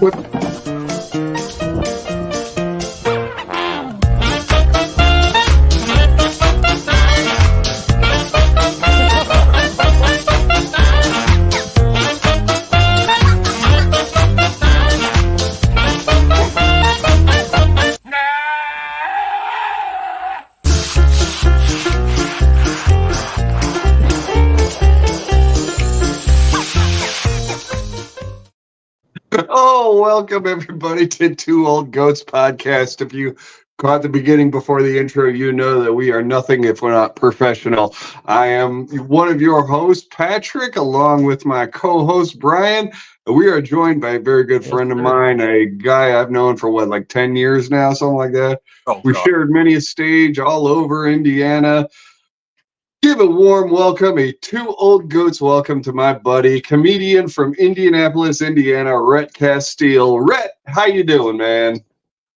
What? Oh, welcome everybody to Two Old Goats podcast. If you caught the beginning before the intro, you know that we are nothing if we're not professional. I am one of your hosts, Patrick, along with my co-host, Bryan. We are joined by a very good friend of mine, a guy I've known for, like 10 years now, something like that. We shared many a stage all over Indiana. Give a warm welcome, a Two Old Goats welcome to my buddy, comedian from Indianapolis, Indiana, Rhett Casteel. Rhett, how you doing, man?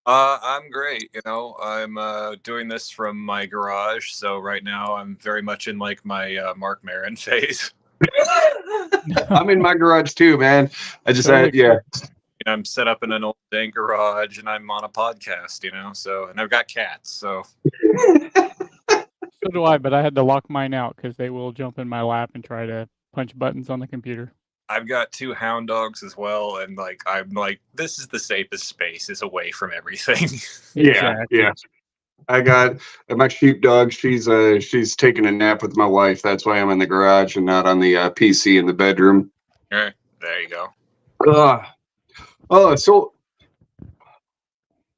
I'm great. I'm doing this from my garage. So right now I'm very much in like my Mark Maron phase. I'm in my garage too, man. I just I'm set up in an old dank garage and I'm on a podcast, and I've got cats. So So do I, but I had to lock mine out because they will jump in my lap and try to punch buttons on the computer. I've got 2 hound dogs as well, and I'm like, this is the safest space, is away from everything. Yeah. I got my sheepdog. She's taking a nap with my wife. That's why I'm in the garage and not on the PC in the bedroom. All right, there you go. So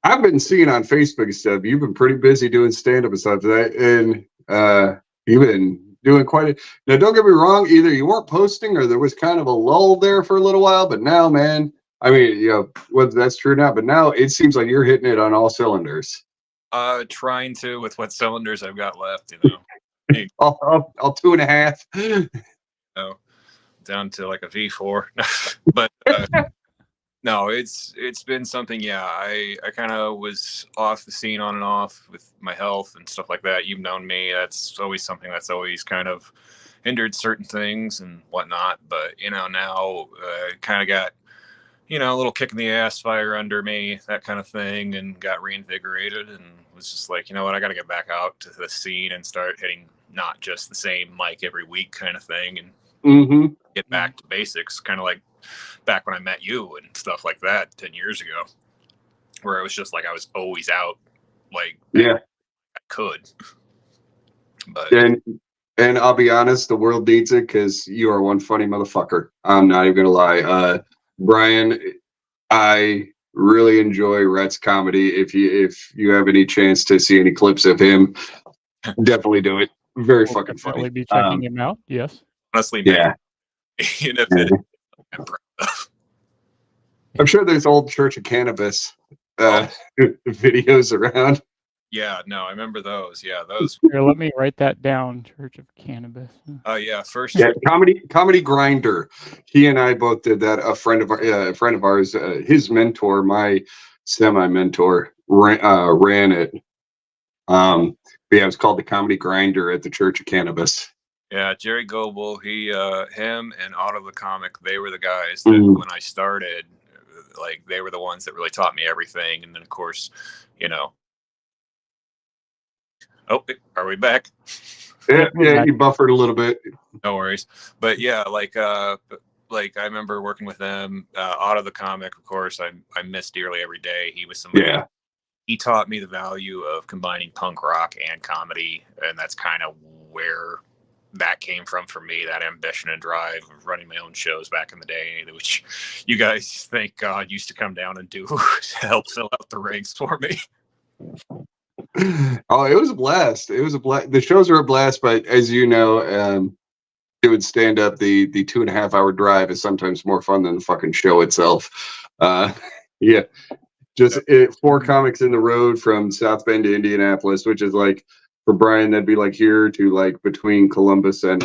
I've been seeing on Facebook and stuff, you've been pretty busy doing stand-up and stuff, and you've been doing now, don't get me wrong, either you weren't posting or there was kind of a lull there for a little while, but now, man, I mean, whether that's true or not, but now it seems like you're hitting it on all cylinders. Trying to, with what cylinders I've got left, all 2.5. Down to like a V4. But no, it's been something. Yeah, I kind of was off the scene on and off with my health and stuff like that. You've known me. That's always something that's always kind of hindered certain things and whatnot. But now kind of got a little kick in the ass fire under me, that kind of thing, and got reinvigorated and was just like, you know what, I got to get back out to the scene and start hitting not just the same mic every week kind of thing, and get back to basics, kind of like back when I met you and stuff like that 10 years ago, where it was just like I was always out, like I could. But and I'll be honest, the world needs it because you are one funny motherfucker. I'm not even gonna lie. Bryan, I really enjoy Rhett's comedy. If you have any chance to see any clips of him, definitely do it. Very fucking funny. Definitely be checking him out. Yes. Honestly, yeah. I'm sure there's old Church of Cannabis videos around. Yeah, no, I remember those. Yeah, those. Here, let me write that down. Church of Cannabis. Comedy Grinder. He and I both did that. A friend of ours, his mentor, my semi-mentor, ran it. It was called the Comedy Grinder at the Church of Cannabis. Yeah, Jerry Goebel, him and Otto the Comic, they were the guys that when I started, like they were the ones that really taught me everything. And then of course, oh, are we back? Yeah, you buffered a little bit. No worries. But yeah, like I remember working with them. Otto the Comic, of course, I miss dearly every day. He was somebody. Yeah. He taught me the value of combining punk rock and comedy, and that's kind of where that came from for me, that ambition and drive of running my own shows back in the day, which you guys, thank God, used to come down and do to help fill out the ranks for me. Oh, it was a blast. It was a blast. The shows are a blast, but as you know, doing stand up, the 2.5 hour drive is sometimes more fun than the fucking show itself. Yeah. Just 4 comics in the road from South Bend to Indianapolis, which is like, for Bryan, that'd be like here to like between Columbus and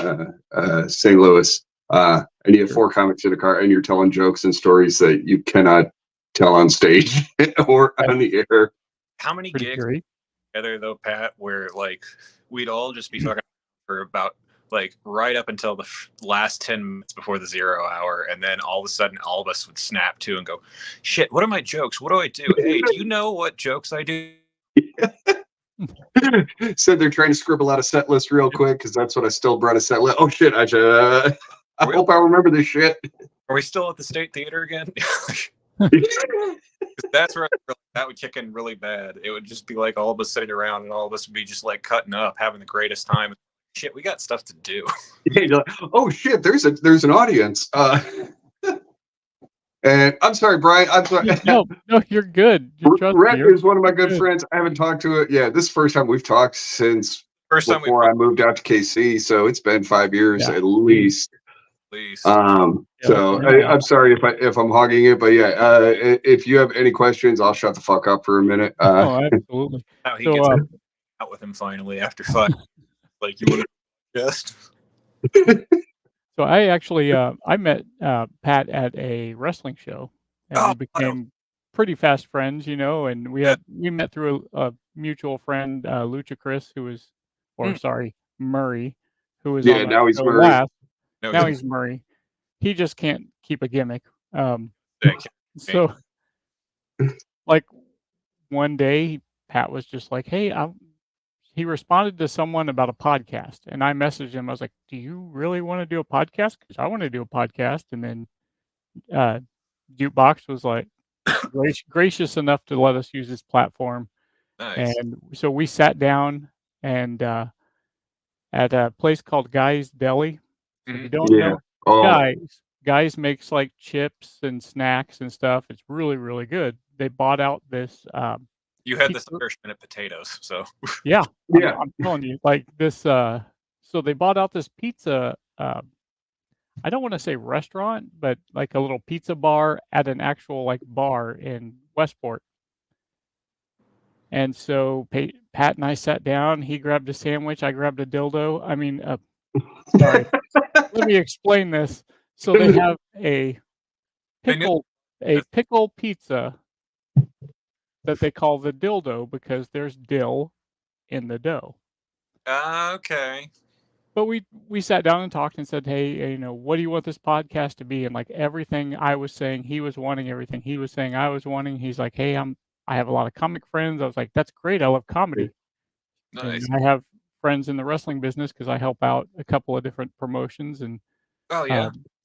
St. Louis. And you have 4 comics in a car and you're telling jokes and stories that you cannot tell on stage or on the air. How many gigs together though, Pat, where like we'd all just be fucking for about like right up until the last 10 minutes before the 0 hour. And then all of a sudden, all of us would snap to and go, shit, what are my jokes? What do I do? Hey, do you know what jokes I do? Said they're trying to scribble out a set list real quick because that's what I still brought a set list. Oh shit! I hope I remember this shit. Are we still at the State Theater again? That's where that would kick in really bad. It would just be like all of us sitting around and all of us would be just like cutting up, having the greatest time. Shit, we got stuff to do. Yeah, like, oh shit! There's an audience. And I'm sorry, Brian. I'm sorry. No, you're good. Rhett is one of my good friends. I haven't talked to it. Yeah, this is the first time we've talked since before I moved out to KC. So it's been 5 years at least. So I'm sorry if I'm hogging it, but yeah, if you have any questions, I'll shut the fuck up for a minute. Absolutely. How he gets out with him finally after 5. Like you want to just. So I actually I met Pat at a wrestling show, and we became pretty fast friends, you know. And we met through a mutual friend, Lucha Chris, who was, Murray, who was on now he's Murray. Last. Now he's Murray. He just can't keep a gimmick. So, like one day, Pat was just like, "Hey, he responded to someone about a podcast, and I messaged him. I was like, "Do you really want to do a podcast? Because I want to do a podcast." And then Jukebox was like gracious enough to let us use his platform. Nice. And so we sat down and at a place called Guy's Deli. So if you don't know, Guys makes like chips and snacks and stuff. It's really, really good. They bought out this. You had this minute potatoes, so yeah. I'm telling you, like this. So they bought out this pizza. I don't want to say restaurant, but like a little pizza bar at an actual like bar in Westport. And so Pat and I sat down. He grabbed a sandwich. I grabbed a dildo. I mean, sorry. Let me explain this. So they have a pickle pizza that they call the dildo because there's dill in the dough. Okay. But we sat down and talked and said, hey, you know, what do you want this podcast to be? And like everything I was saying, he was wanting. Everything he was saying, I was wanting. He's like, hey, I have a lot of comic friends. I was like, that's great. I love comedy. Nice. And I have friends in the wrestling business because I help out a couple of different promotions. And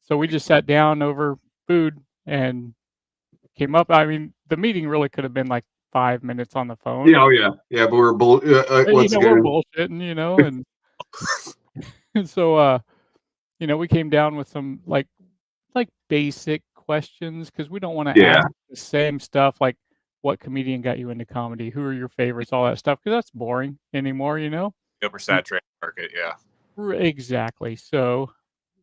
so we just sat down over food and came up. I mean, the meeting really could have been like 5 minutes on the phone. Yeah. But we're we're bullshitting, you know, and and so you know, we came down with some like basic questions because we don't want to ask the same stuff like what comedian got you into comedy, who are your favorites, all that stuff, because that's boring anymore, you know. Oversaturated market, exactly. So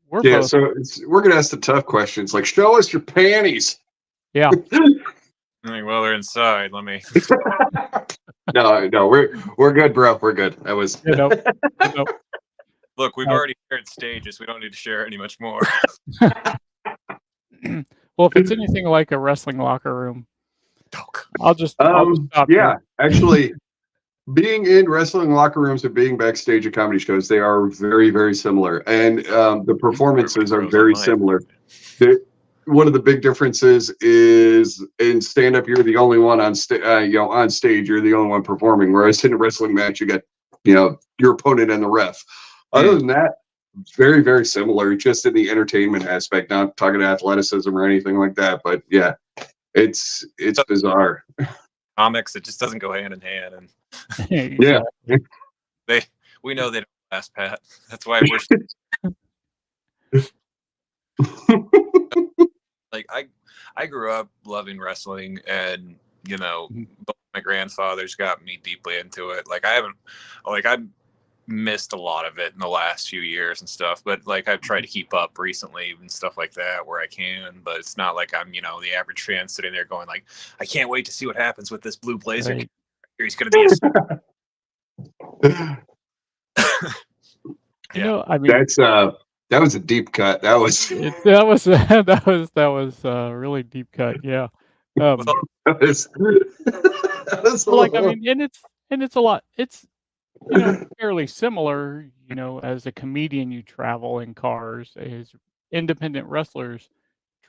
we're gonna ask the tough questions like, show us your panties. Yeah. Well, they're inside. Let me. No, we're good, bro. We're good. That was. Nope. Look, we've already shared stages. We don't need to share any much more. Well, if it's anything like a wrestling locker room, I'll just stop. Actually, being in wrestling locker rooms and being backstage at comedy shows, they are very, very similar, and the performances are very similar. One of the big differences is in stand-up, you're the only one on stage. On stage, you're the only one performing. Whereas in a wrestling match, you get, your opponent and the ref. Other than that, very, very similar, just in the entertainment aspect. Not talking athleticism or anything like that, but yeah, it's bizarre. Comics, it just doesn't go hand in hand, and we know they don't last, Pat. That's why we're. Like I grew up loving wrestling, and both my grandfathers got me deeply into it. Like I've missed a lot of it in the last few years and stuff, but like I've tried to keep up recently and stuff like that where I can, but it's not like I'm the average fan sitting there going like, I can't wait to see what happens with this blue blazer. Right. He's gonna be I mean, that was a deep cut. That was a really deep cut. Yeah. That was like, I mean, and it's a lot. fairly similar. As a comedian, you travel in cars. As independent wrestlers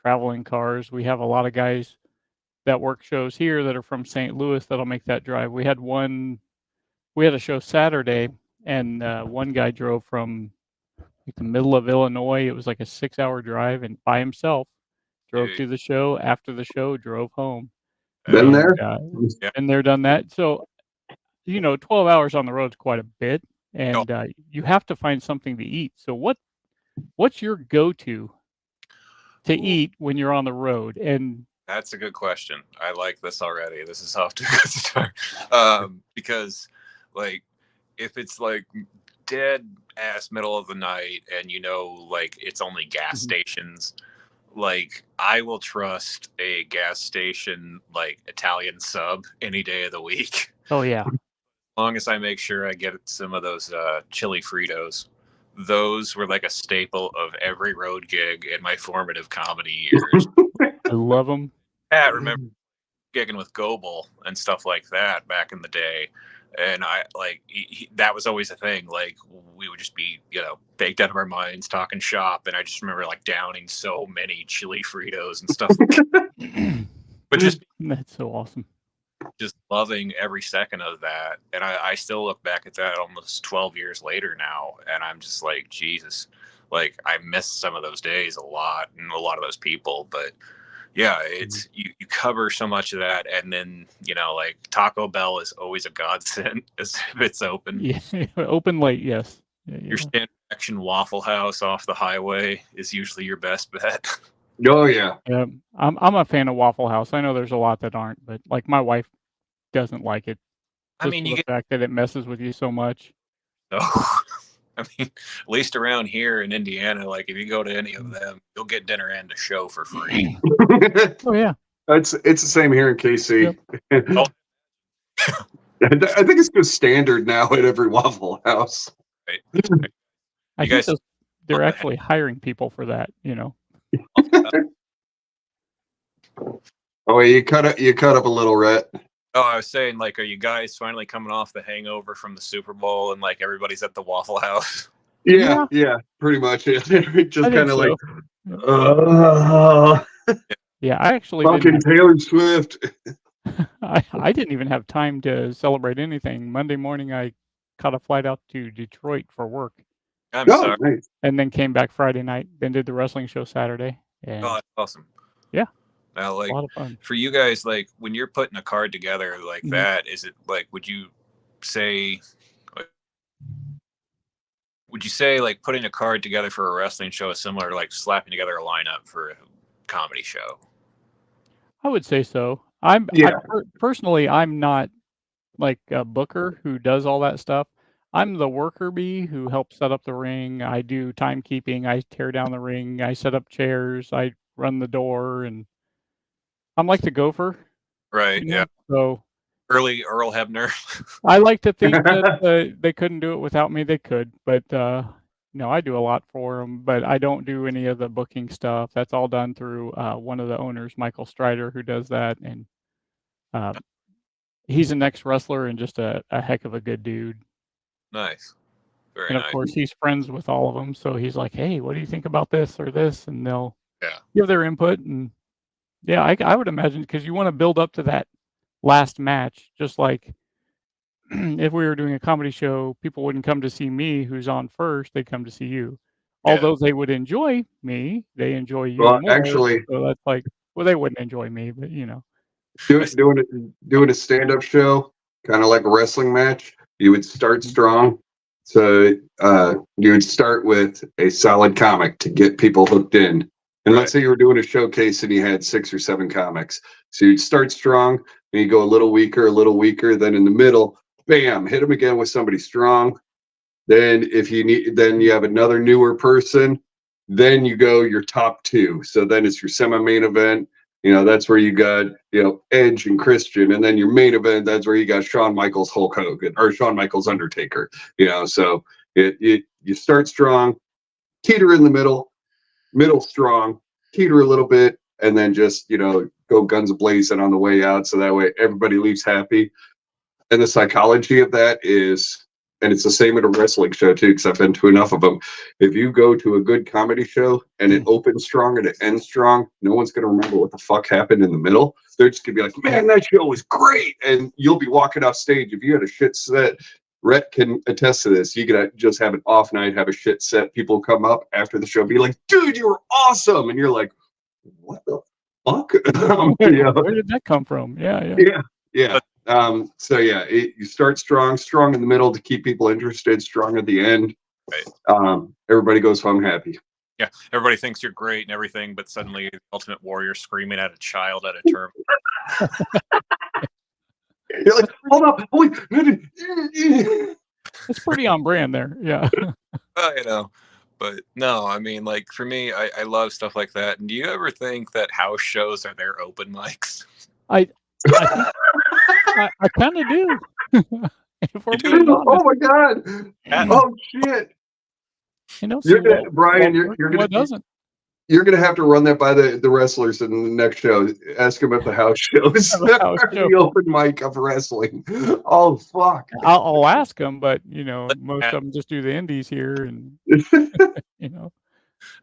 travel in cars. We have a lot of guys that work shows here that are from St. Louis that'll make that drive. We had a show Saturday, and one guy drove from the middle of Illinois. It was like a 6-hour drive, and by himself drove to the show. After the show, drove home. Been there? And they're done that. So 12 hours on the road is quite a bit, and you have to find something to eat. So what's your go-to to eat when you're on the road? And that's a good question. I like this already. This is off to a good start. Because like if it's like dead ass middle of the night and like it's only gas stations, like I will trust a gas station like Italian sub any day of the week. Oh yeah. As long as I make sure I get some of those chili Fritos. Those were like a staple of every road gig in my formative comedy years. I love them. Pat, remember gigging with Goebel and stuff like that back in the day. And I like that was always a thing. Like we would just be, baked out of our minds talking shop. And I just remember like downing so many chili Fritos and stuff. But just that's so awesome. Just loving every second of that. And I still look back at that almost 12 years later now. And I'm just like, Jesus, like I miss some of those days a lot and a lot of those people. But yeah, it's you cover so much of that. And then, like Taco Bell is always a godsend as if it's open. Yeah, open late, yes. Yeah. Your standard action Waffle House off the highway is usually your best bet. Oh yeah. Yeah, I'm a fan of Waffle House. I know there's a lot that aren't, but like my wife doesn't like it. I mean, the fact that it messes with you so much. Oh, I mean, at least around here in Indiana, like if you go to any of them, you'll get dinner and a show for free. Oh yeah, it's the same here in KC. Yep. Oh. I think it's just standard now at every Waffle House. Right. I think they're actually hiring people for that. Oh, you cut up a little, Rhett. Oh, I was saying, like, are you guys finally coming off the hangover from the Super Bowl and like everybody's at the Waffle House? Yeah, pretty much. Yeah, just kind of like, yeah. I actually fucking Taylor Swift. I didn't even have time to celebrate anything. Monday morning, I caught a flight out to Detroit for work. I'm sorry. Nice. And then came back Friday night. Then did the wrestling show Saturday. And oh, that's awesome. Yeah. Now, like, a lot of fun. For you guys, like, when you're putting a card together like that, is it like, would you say, like, putting a card together for a wrestling show is similar to, like, slapping together a lineup for a comedy show? I would say so. Personally, I'm not like a booker who does all that stuff. I'm the worker bee who helps set up the ring. I do timekeeping. I tear down the ring. I set up chairs. I run the door, and I'm like the gopher. Right. Yeah. So early Earl Hebner. I like to think that they couldn't do it without me. They could, but no, I do a lot for them. But I don't do any of the booking stuff. That's all done through one of the owners, Michael Strider, who does that, and he's an ex-wrestler and just a heck of a good dude. Nice. Very and of course, he's friends with all of them. So he's like, hey, what do you think about this or this? And they'll give their input. And yeah, I would imagine, because you want to build up to that last match. Just like if we were doing a comedy show, people wouldn't come to see me, who's on first. They'd come to see you. Although they would enjoy me, they enjoy you more. Actually, so that's like, well, they wouldn't enjoy me, but doing a stand-up show, kind of like a wrestling match. You would start strong. So you would start with a solid comic to get people hooked in. And let's say you were doing a showcase and you had 6 or 7 comics. So you'd start strong and you go a little weaker. Then in the middle, bam, hit them again with somebody strong. Then if you need, then you have another newer person. Then you go your top 2. So then it's your semi-main event. That's where you got, Edge and Christian. And then your main event, that's where you got Shawn Michaels, Hulk Hogan, or Shawn Michaels, Undertaker. So you start strong, teeter in the middle strong, teeter a little bit, and then just, go guns a-blazing on the way out. So that way everybody leaves happy. And the psychology of that is and it's the same at a wrestling show too, because I've been to enough of them. If you go to a good comedy show and it opens strong and it ends strong, no one's going to remember what the fuck happened in the middle. They're just going to be like, man, that show was great. And you'll be walking off stage. If you had a shit set, Rhett can attest to this. You could just have an off night, have a shit set. People come up after the show, be like, dude, you were awesome. And you're like, what the fuck? Where did that come from? Yeah. So yeah, you start strong in the middle to keep people interested, strong at the end. Right. Everybody goes home happy. Yeah, everybody thinks you're great and everything, but suddenly the Ultimate Warrior screaming at a child at a term. You're like, hold up, wait. It's pretty on brand there. Yeah. You know, but no, I mean, like for me, I love stuff like that. And do you ever think that house shows are their open mics? I kind of do. If we're being honest. Oh my god! Oh shit! You know, You're gonna, Brian. What doesn't? You're gonna have to run that by the wrestlers in the next show. Ask them at the house shows. The open mic of wrestling. Oh fuck! I'll ask them, but you know, most of them just do the indies here, and you know.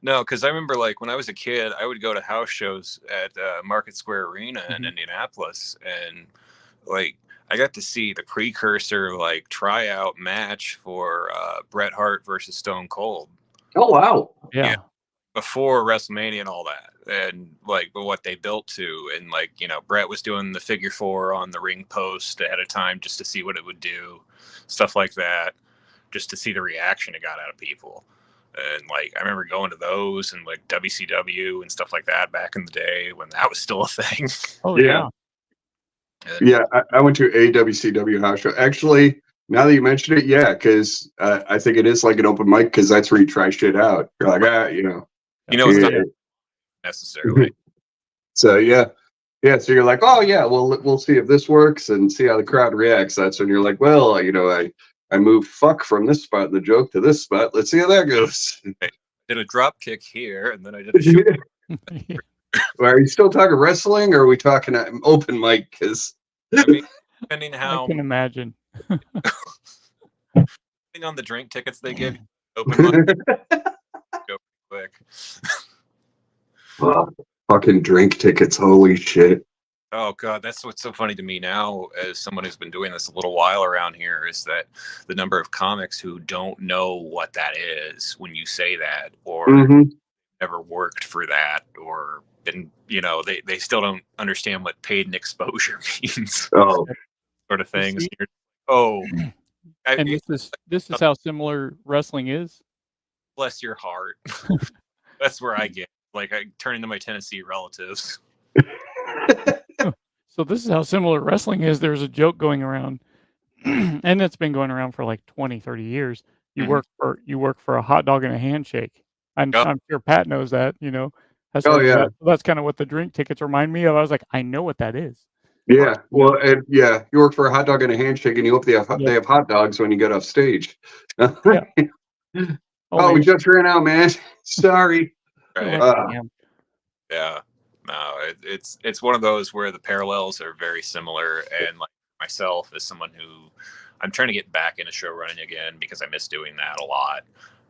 No, because I remember like when I was a kid, I would go to house shows at Market Square Arena in Indianapolis, and like I got to see the precursor like tryout match for Bret Hart versus Stone Cold. Oh wow! Yeah. Before WrestleMania and all that, and like what they built to, and like you know, Bret was doing the figure 4 on the ring post ahead of time just to see what it would do, stuff like that, just to see the reaction it got out of people. And like I remember going to those and like WCW and stuff like that back in the day when that was still a thing. Oh yeah. Yeah, I went to a WCW house show. Actually, now that you mention it, yeah, because I think it is like an open mic because that's where you try shit out. You're like, you know, it's not necessarily. So yeah. So you're like, oh yeah, well we'll see if this works and see how the crowd reacts. That's when you're like, well, you know, I moved fuck from this spot in the joke to this spot. Let's see how that goes. I did a drop kick here, and then I did a shoot. Are you still talking wrestling, or are we talking open mic? Because I mean, depending how I can imagine. Depending on the drink tickets they give you, open mic, go quick. Fucking drink tickets, holy shit. Oh god, that's what's so funny to me now as someone who's been doing this a little while around here is that the number of comics who don't know what that is when you say that, or never worked for that, or been, you know, they still don't understand what paid and exposure means. Oh, sort of things. And this is how similar wrestling is. Bless your heart. That's where I get like I turn into my Tennessee relatives. So this is how similar wrestling is. There's a joke going around, and it's been going around for like 20, 30 years. You work for a hot dog and a handshake. I'm sure Pat knows that, you know. That's kind of what the drink tickets remind me of. I was like, I know what that is. Yeah. Well, and you work for a hot dog and a handshake, and you hope they have hot dogs when you get off stage. We just ran out, man. Sorry. Right. Yeah. No, it's one of those where the parallels are very similar, and like myself as someone who I'm trying to get back into show running again because I miss doing that a lot.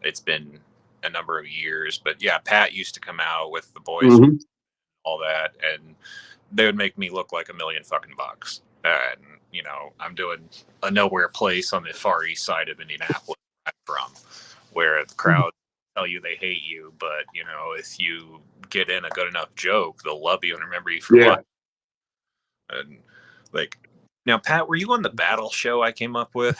It's been a number of years, but yeah, Pat used to come out with the boys, all that, and they would make me look like $1 million fucking bucks. And you know, I'm doing a nowhere place on the far east side of Indianapolis where I'm from, where the crowd tell you they hate you, but you know, if you get in a good enough joke, they'll love you and remember you for life. And like, now, Pat, were you on the battle show I came up with?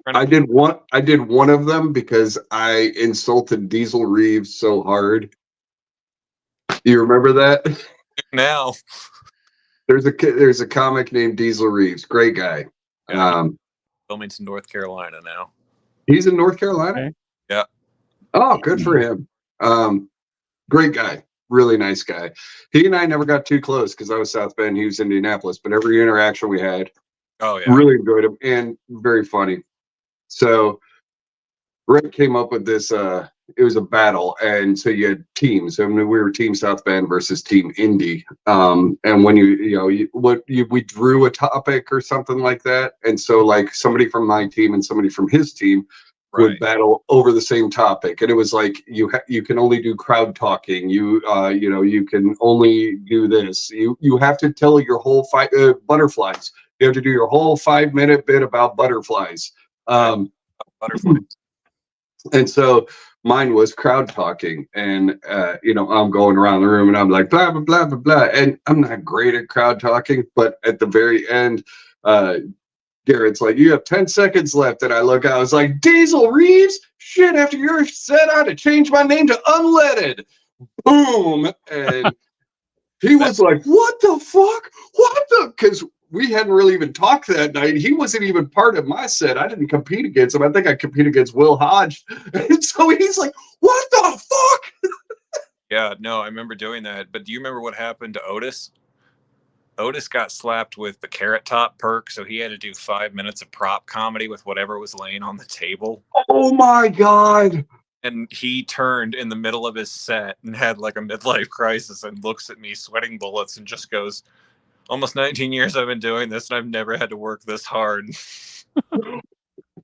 I did one of them because I insulted Diesel Reeves so hard. Do you remember that? Now, there's a comic named Diesel Reeves, great guy. Wilmington, North Carolina now. He's in North Carolina? Okay. Yeah. Oh, good for him. Great guy, really nice guy. He and I never got too close because I was South Bend, he was Indianapolis, but every interaction we had, really enjoyed him and very funny. So Rick came up with this battle, and so you had teams. I mean, we were Team South Bend versus Team Indy. And when we drew a topic or something like that, and so like somebody from my team and somebody from his team would battle over the same topic, and it was like you can only do crowd talking. You can only do this. You have to tell your whole butterflies. You have to do your whole 5-minute bit about butterflies. Butterflies. And so mine was crowd talking, and I'm going around the room and I'm like blah blah blah blah blah, and I'm not great at crowd talking, but at the very end, Garrett's like, you have 10 seconds left, and I was like, Diesel Reeves, shit, after your set I had to change my name to Unleaded. Boom. And he was like, what the fuck? Because we hadn't really even talked that night. He wasn't even part of my set. I didn't compete against him. I think I competed against Will Hodge. And so he's like, what the fuck? Yeah, no, I remember doing that. But do you remember what happened to Otis? Otis got slapped with the Carrot Top perk, so he had to do 5 minutes of prop comedy with whatever was laying on the table. Oh my God. And he turned in the middle of his set and had like a midlife crisis and looks at me sweating bullets and just goes, almost 19 years I've been doing this and I've never had to work this hard.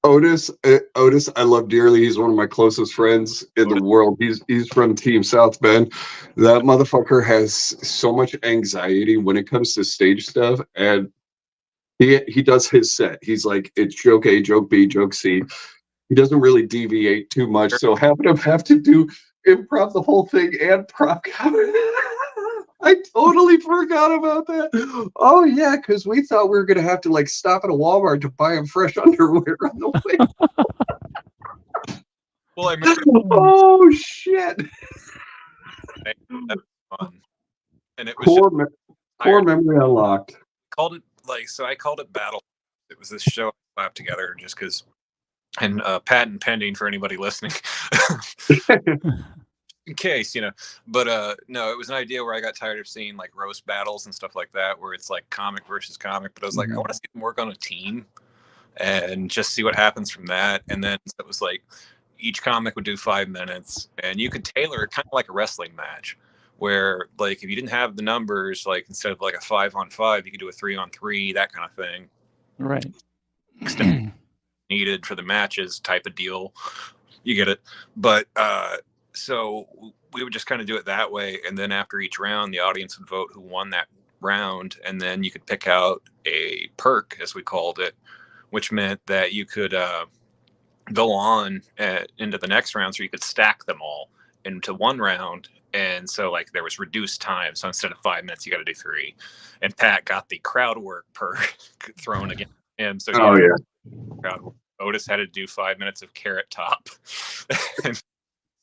Otis, I love dearly. He's one of my closest friends in the world. He's from Team South Bend. That motherfucker has so much anxiety when it comes to stage stuff, and he does his set. He's like, it's joke A, joke B, joke C. He doesn't really deviate too much, so having him have to do improv the whole thing and prop comedy. I totally forgot about that. Oh yeah, because we thought we were gonna have to like stop at a Walmart to buy him fresh underwear on the way. Well, I remember. Oh shit! That was fun, and it was core memory unlocked. I called it Battle. It was this show I slapped together just because, and patent pending for anybody listening. In case, but no, it was an idea where I got tired of seeing like roast battles and stuff like that, where it's like comic versus comic, but I was like, I want to see them work on a team and just see what happens from that. And then it was like each comic would do 5 minutes, and you could tailor it kind of like a wrestling match, where like if you didn't have the numbers, like instead of like a 5-on-5, you could do a 3-on-3, that kind of thing. Right. Needed for the matches type of deal. You get it. But so we would just kind of do it that way. And then after each round, the audience would vote who won that round. And then you could pick out a perk, as we called it, which meant that you could go on into the next round. So you could stack them all into one round. And so like there was reduced time. So instead of 5 minutes, you got to do 3. And Pat got the crowd work perk thrown against him. So crowd work. Otis had to do 5 minutes of Carrot Top.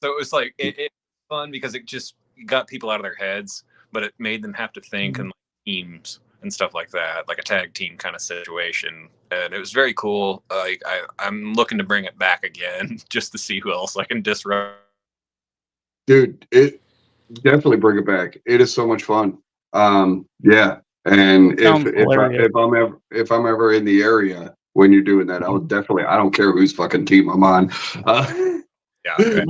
So it was like it was fun because it just got people out of their heads, but it made them have to think in like teams and stuff like that, like a tag team kind of situation. And it was very cool. I'm looking to bring it back again just to see who else I can disrupt. Dude, it definitely bring it back. It is so much fun. Yeah, and if I'm ever in the area when you're doing that, I'll definitely. I don't care whose fucking team I'm on. Yeah.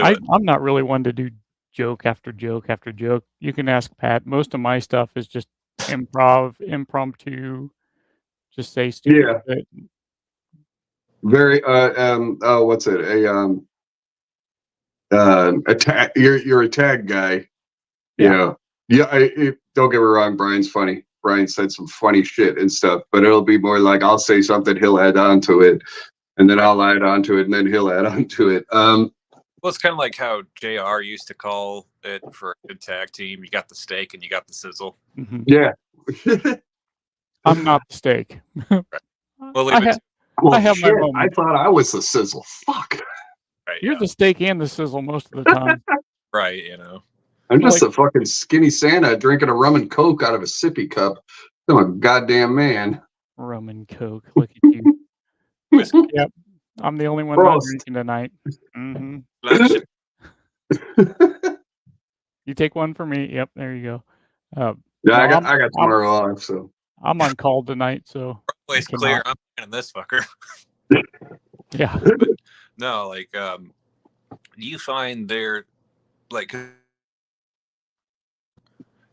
I'm not really one to do joke after joke after joke. You can ask Pat. Most of my stuff is just impromptu, just say stupid shit. Very what's it? A tag. You're a tag guy. Yeah. Don't get me wrong. Brian's funny. Brian said some funny shit and stuff, but it'll be more like I'll say something, he'll add on to it, and then I'll add on to it, and then he'll add on to it. Well, it's kind of like how JR used to call it for a good tag team. You got the steak and you got the sizzle. Mm-hmm. Yeah. I'm not the steak. Right. Well, I have my moments. I thought I was the sizzle. Fuck. Right, You're the steak and the sizzle most of the time. Right, I'm just a fucking skinny Santa drinking a rum and Coke out of a sippy cup. I'm a goddamn man. Rum and Coke. Look at you. Yep. I'm the only one not drinking tonight. Mm-hmm. You take one for me. Yep, there you go. I got tomorrow off, so I'm on call tonight, so always clear. I'm in this fucker. Yeah. But, no, like do you find they're like,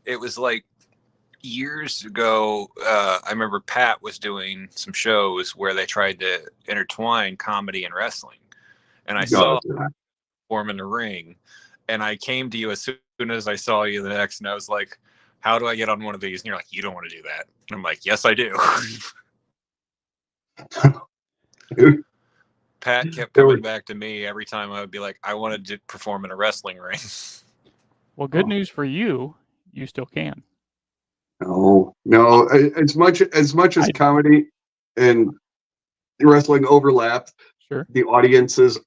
it was like years ago, I remember Pat was doing some shows where they tried to intertwine comedy and wrestling, and I saw perform in the ring, and I came to you as soon as I saw you the next, and I was like, how do I get on one of these? And you're like, you don't want to do that. And I'm like, yes, I do. Pat kept coming back to me every time I would be like, I wanted to perform in a wrestling ring. Well, good news for you. You still can. No. As much as comedy and wrestling overlap, sure, the audiences,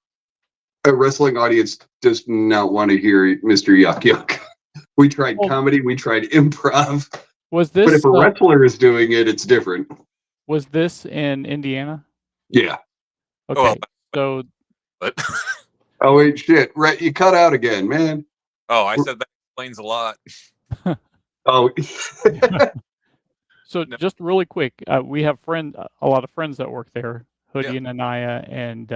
a wrestling audience does not want to hear Mr. Yuck Yuck. We tried comedy, we tried improv. Was this? But if a wrestler is doing it, it's different. Was this in Indiana? Yeah. Okay. So. But. Oh wait, shit! Rhett, you cut out again, man. Oh, I said that explains a lot. Oh. So just really quick, we have a lot of friends that work there. Hoodie and Anaya and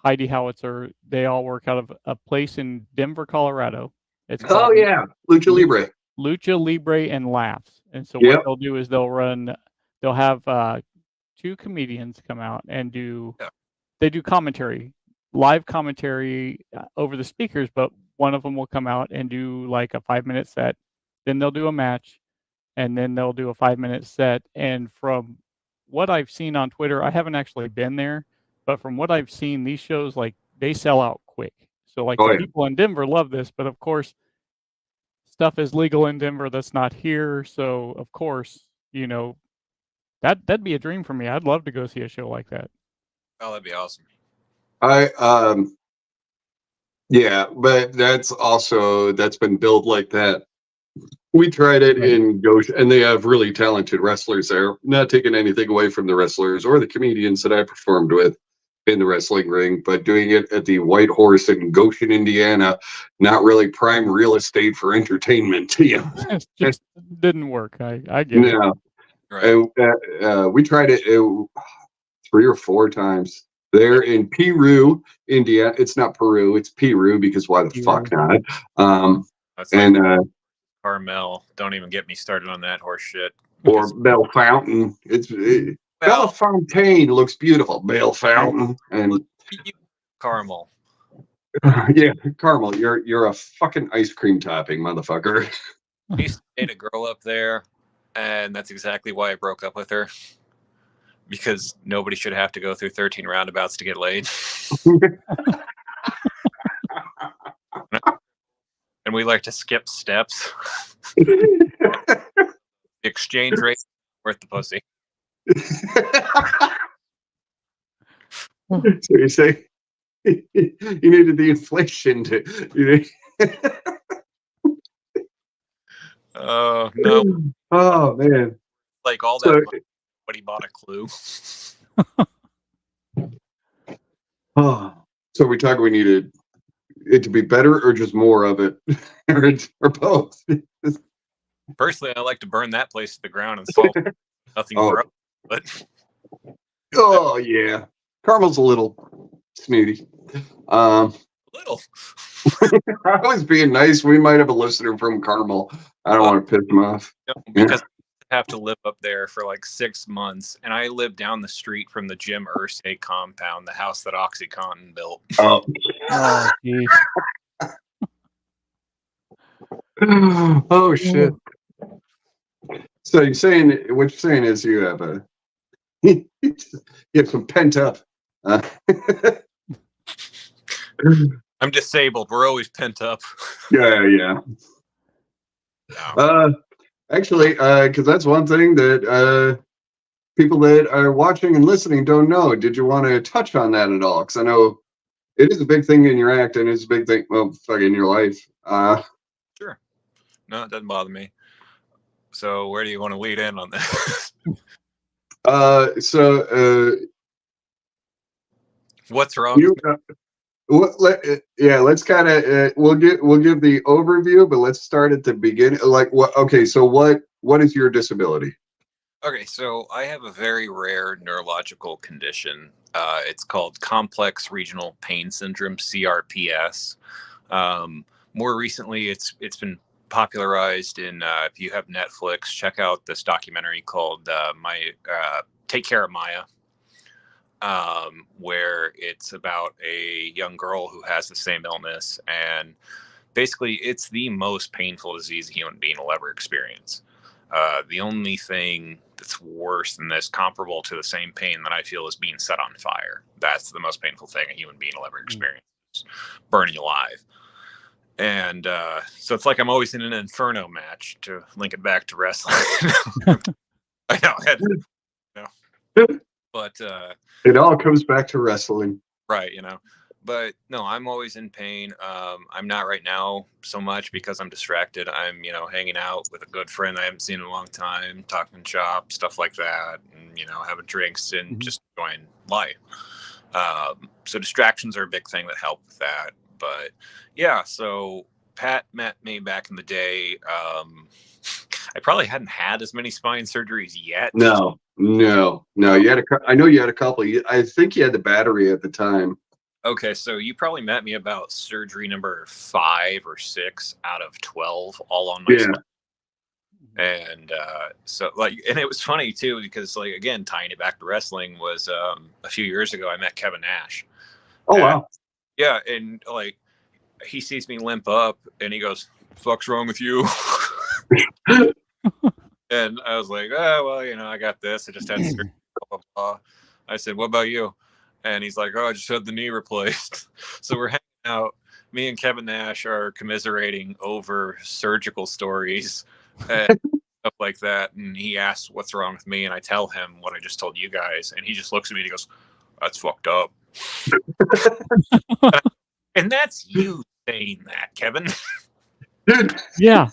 Heidi Howitzer. They all work out of a place in Denver, Colorado. It's called Lucha Libre. Lucha Libre and Laughs. And so what they'll do is they'll have 2 comedians come out and they do commentary, live commentary over the speakers, but one of them will come out and do like a 5-minute set. Then they'll do a match, and then they'll do a 5-minute set. And from what I've seen on Twitter, I haven't actually been there, but from what I've seen, these shows, like, they sell out quick. So like the people in Denver love this, but of course stuff is legal in Denver that's not here. So of course, that'd be a dream for me. I'd love to go see a show like that. Oh, that'd be awesome. But that's been billed like that. We tried it in Goshen, and they have really talented wrestlers there. Not taking anything away from the wrestlers or the comedians that I performed with in the wrestling ring, but doing it at the White Horse in Goshen, Indiana, not really prime real estate for entertainment. It just didn't work. I get it. Right. And we tried it 3 or 4 times. They're in Peru, India. It's not Peru, it's Peru, because why the fuck not? That's like Carmel. Don't even get me started on that horse shit. Or Belle Fountain. Bellefontaine looks beautiful. Belle Fountain and Carmel. Yeah, Carmel. You're a fucking ice cream topping, motherfucker. I used to date a girl up there, and that's exactly why I broke up with her. Because nobody should have to go through 13 roundabouts to get laid. And we like to skip steps. The exchange rate is worth the pussy. So you say you needed the inflation to. Oh, no. Oh, man. Like all that money, but he bought a clue. So we talk. We needed it to be better, or just more of it, or both. Personally, I like to burn that place to the ground and solve nothing broke. But yeah, Carmel's a little snooty. Little. I was being nice. We might have a listener from Carmel. I don't want to piss them off. Because I have to live up there for like 6 months, and I live down the street from the Jim Irsay compound, the house that OxyContin built. Oh, geez. Oh shit. So what you're saying is you have you have some pent up. I'm disabled. We're always pent up. Yeah. No. Actually, because that's one thing that people that are watching and listening don't know. Did you want to touch on that at all? Because I know it is a big thing in your act, and it's a big thing, in your life. Sure. No, it doesn't bother me. So where do you want to lead in on this? What's wrong? Let's kind of we'll give the overview, but let's start at the beginning. Like what? Okay, so what is your disability? Okay, so I have a very rare neurological condition. It's called complex regional pain syndrome, CRPS. More recently, it's been popularized in. If you have Netflix, check out this documentary called "My Take Care of Maya," where it's about a young girl who has the same illness, and basically, it's the most painful disease a human being will ever experience. The only thing that's worse than this, comparable to the same pain that I feel, is being set on fire. That's the most painful thing a human being will ever experience, burning alive. And so it's like I'm always in an inferno match, to link it back to wrestling. I know, but it all comes back to wrestling. right, but no, I'm always in pain. I'm not right now so much because I'm distracted. I'm, hanging out with a good friend I haven't seen in a long time, talking shop, stuff like that, and, having drinks and just enjoying life. So distractions are a big thing that help with that. But yeah, so Pat met me back in the day. I probably hadn't had as many spine surgeries yet. No. I know you had a couple. I think you had the battery at the time. Okay, so you probably met me about surgery number 5 or 6 out of 12, all on my spine. And and it was funny too, because again, tying it back to wrestling, was a few years ago I met Kevin Nash. Oh, wow. Yeah, and he sees me limp up and he goes, "Fuck's wrong with you?" And I was like, "Oh, well, I got this. I just had surgery." Blah, blah, blah. I said, "What about you?" And he's like, "Oh, I just had the knee replaced." So we're hanging out. Me and Kevin Nash are commiserating over surgical stories and stuff like that. And he asks what's wrong with me, and I tell him what I just told you guys. And he just looks at me and he goes, "That's fucked up." And that's you saying that, Kevin. Yeah.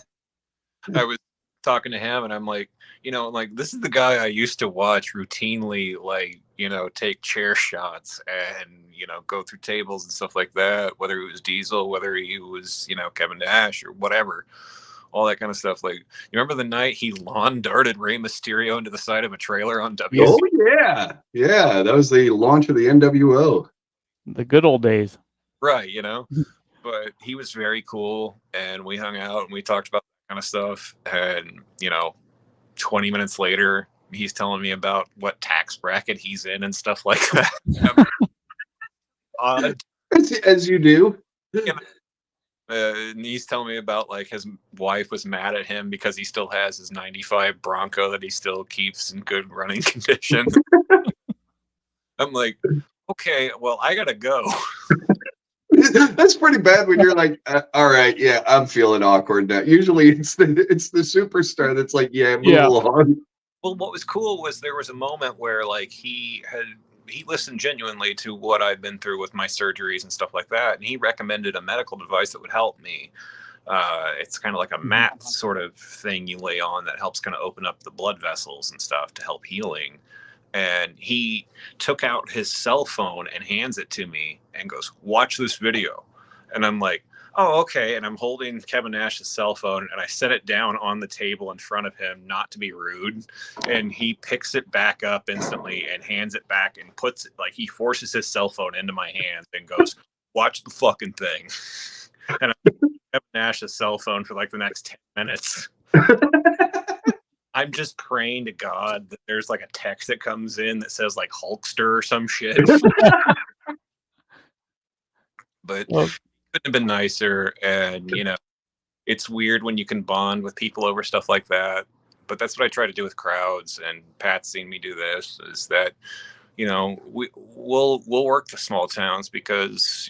I was talking to him and I'm like, this is the guy I used to watch routinely, take chair shots and, go through tables and stuff like that, whether it was Diesel, whether he was, Kevin Nash or whatever, all that kind of stuff. You remember the night he lawn darted Rey Mysterio into the side of a trailer on WC? Oh, yeah. Yeah, that was the launch of the NWO. The good old days. Right, but he was very cool and we hung out and we talked about that kind of stuff. And, 20 minutes later, he's telling me about what tax bracket he's in and stuff like that. As you do. And he's telling me about his wife was mad at him because he still has his 95 Bronco that he still keeps in good running condition. I'm like, okay, well, I gotta go. That's pretty bad when you're like, all right, yeah, I'm feeling awkward now. Usually it's the superstar that's like, yeah, move along. Well, what was cool was there was a moment where he listened genuinely to what I've been through with my surgeries and stuff like that, and he recommended a medical device that would help me. It's kind of like a mat sort of thing you lay on that helps kind of open up the blood vessels and stuff to help healing. And he took out his cell phone and hands it to me and goes, "Watch this video." And I'm like, "Oh, okay." And I'm holding Kevin Nash's cell phone and I set it down on the table in front of him, not to be rude. And he picks it back up instantly and hands it back and puts it, he forces his cell phone into my hands and goes, "Watch the fucking thing." And I Kevin Nash's cell phone for the next 10 minutes. I'm just praying to God that there's a text that comes in that says Hulkster or some shit. But it couldn't have been nicer. And, it's weird when you can bond with people over stuff like that. But that's what I try to do with crowds. And Pat's seen me do this, is that, we'll work the small towns because,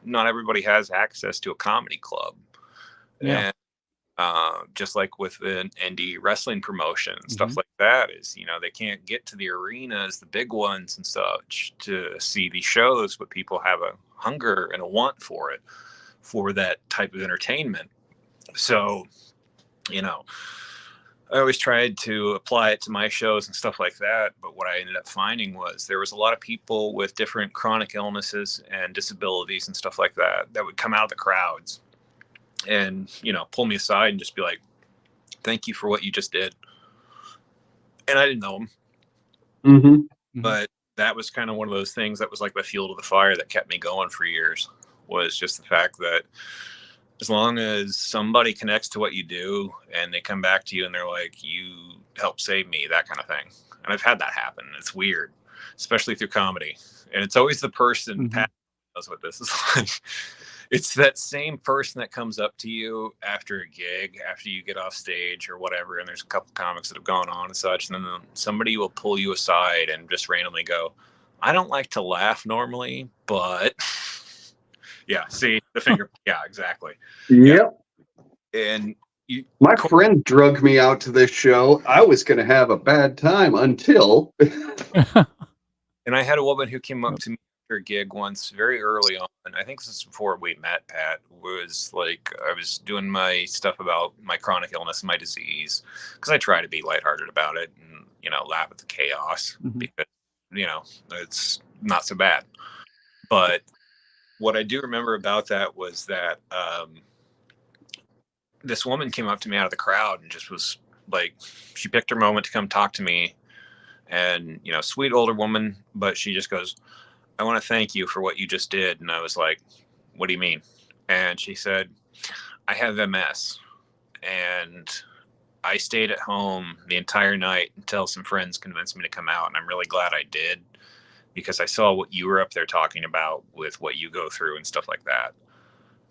not everybody has access to a comedy club. Yeah. And just like with an indie wrestling promotion and stuff like that, is they can't get to the arenas, the big ones and such, to see these shows, but people have a hunger and a want for it, for that type of entertainment. So I always tried to apply it to my shows and stuff like that, but what I ended up finding was there was a lot of people with different chronic illnesses and disabilities and stuff like that would come out of the crowds and pull me aside and just be like, "Thank you for what you just did." and I didn't know him. Mm-hmm. But that was kind of one of those things that was like the fuel to the fire that kept me going for years, was just the fact that as long as somebody connects to what you do and they come back to you and they're like, you helped save me, that kind of thing. And I've had that happen. It's weird, especially through comedy. And it's always the person, Pat knows what this is like. It's that same person that comes up to you after a gig, after you get off stage or whatever, and there's a couple comics that have gone on and such, and then somebody will pull you aside and just randomly go, I don't like to laugh normally, but yeah, see the finger. Yeah, exactly. Yep. Yeah. And my friend drug me out to this show. I was going to have a bad time until. And I had a woman who came up to me after a gig once very early on. I think this is before we met, Pat. Was like, I was doing my stuff about my chronic illness and my disease, because I try to be lighthearted about it and, you know, laugh at the chaos, because, you know, it's not so bad. But what I do remember about that was that this woman came up to me out of the crowd and just was like, she picked her moment to come talk to me. And, you know, sweet older woman, but she just goes, I want to thank you for what you just did. And I was like, what do you mean? And she said, I have MS and I stayed at home the entire night until some friends convinced me to come out. And I'm really glad I did, because I saw what you were up there talking about with what you go through and stuff like that.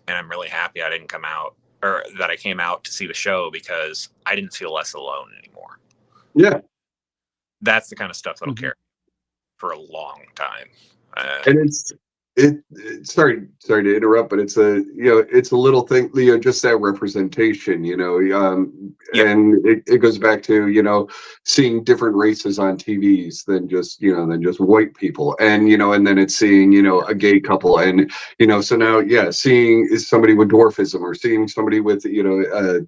And I'm really happy I didn't come out, or that I came out to see the show, because I didn't feel less alone anymore. Yeah. That's the kind of stuff that'll carry for a long time. And sorry to interrupt, but it's a little thing, just that representation, and it goes back to, seeing different races on TVs than just white people. And, and then it's seeing, a gay couple, and, so now, seeing is somebody with dwarfism, or seeing somebody with,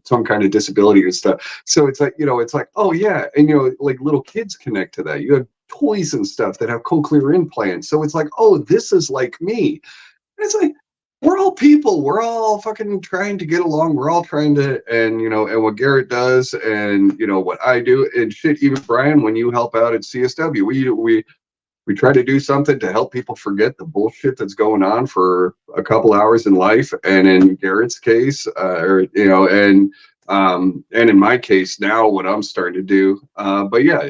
some kind of disability and stuff. So it's like, oh yeah. And, like little kids connect to that. You have toys and stuff that have cochlear implants. So it's like, oh, this is like me. And it's like, we're all people. We're all fucking trying to get along. We're all trying to, and, and what Garrett does, and, what I do, and shit, even Bryan, when you help out at CSW, we try to do something to help people forget the bullshit that's going on for a couple hours in life. And in Garrett's case, and in my case now, what I'm starting to do, but yeah,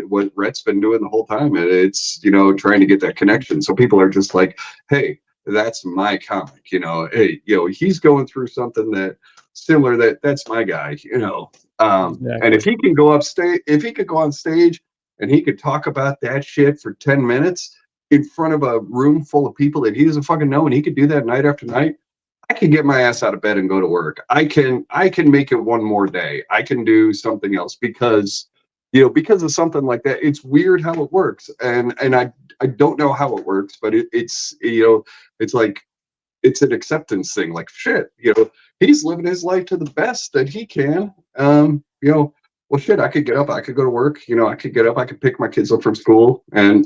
what Rhett's been doing the whole time, it's, trying to get that connection. So people are just like, hey, that's my comic, hey, he's going through something that similar, that's my guy, exactly. And if he can go upstage, if he could go on stage and he could talk about that shit for 10 minutes in front of a room full of people that he doesn't fucking know, and he could do that night after night, I can get my ass out of bed and go to work. I can make it one more day. I can do something else because of something like that. It's weird how it works. And I don't know how it works, but it's like, it's an acceptance thing. Like, shit, he's living his life to the best that he can. Well, shit, I could get up, I could go to work, I could get up, I could pick my kids up from school, and,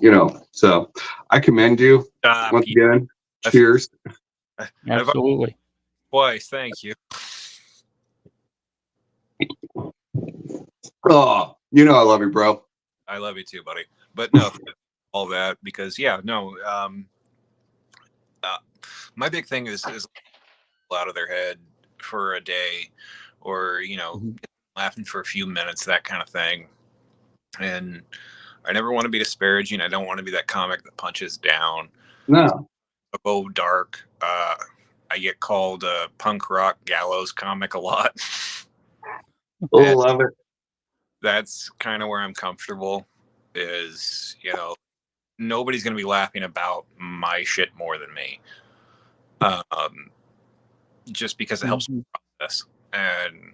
so I commend you once again. Cheers. Absolutely. Twice, thank you. Oh, I love you, bro. I love you too, buddy. But no, all that, because my big thing is out of their head for a day, or laughing for a few minutes, that kind of thing. And I never want to be disparaging. I don't want to be that comic that punches down. No. Go dark. I get called a punk rock gallows comic a lot. Oh, love it. That's kind of where I'm comfortable, is, nobody's going to be laughing about my shit more than me. Just because it helps me process. And,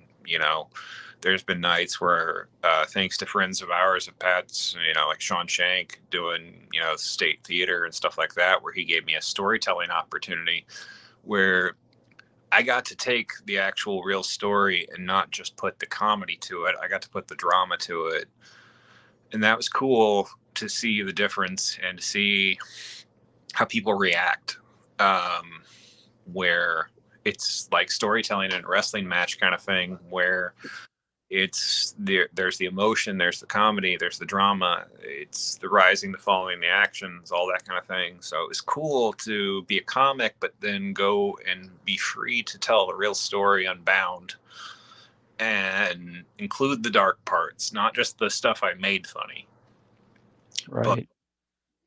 there's been nights where, thanks to friends of ours of Pat's, like Sean Shank doing, state theater and stuff like that, where he gave me a storytelling opportunity where I got to take the actual real story and not just put the comedy to it. I got to put the drama to it. And that was cool to see the difference and to see how people react, where it's like storytelling in a wrestling match kind of thing, where there's the emotion, there's the comedy, there's the drama, it's the rising, the falling, the actions, all that kind of thing. So it was cool to be a comic, but then go and be free to tell the real story unbound and include the dark parts, not just the stuff I made funny. Right. But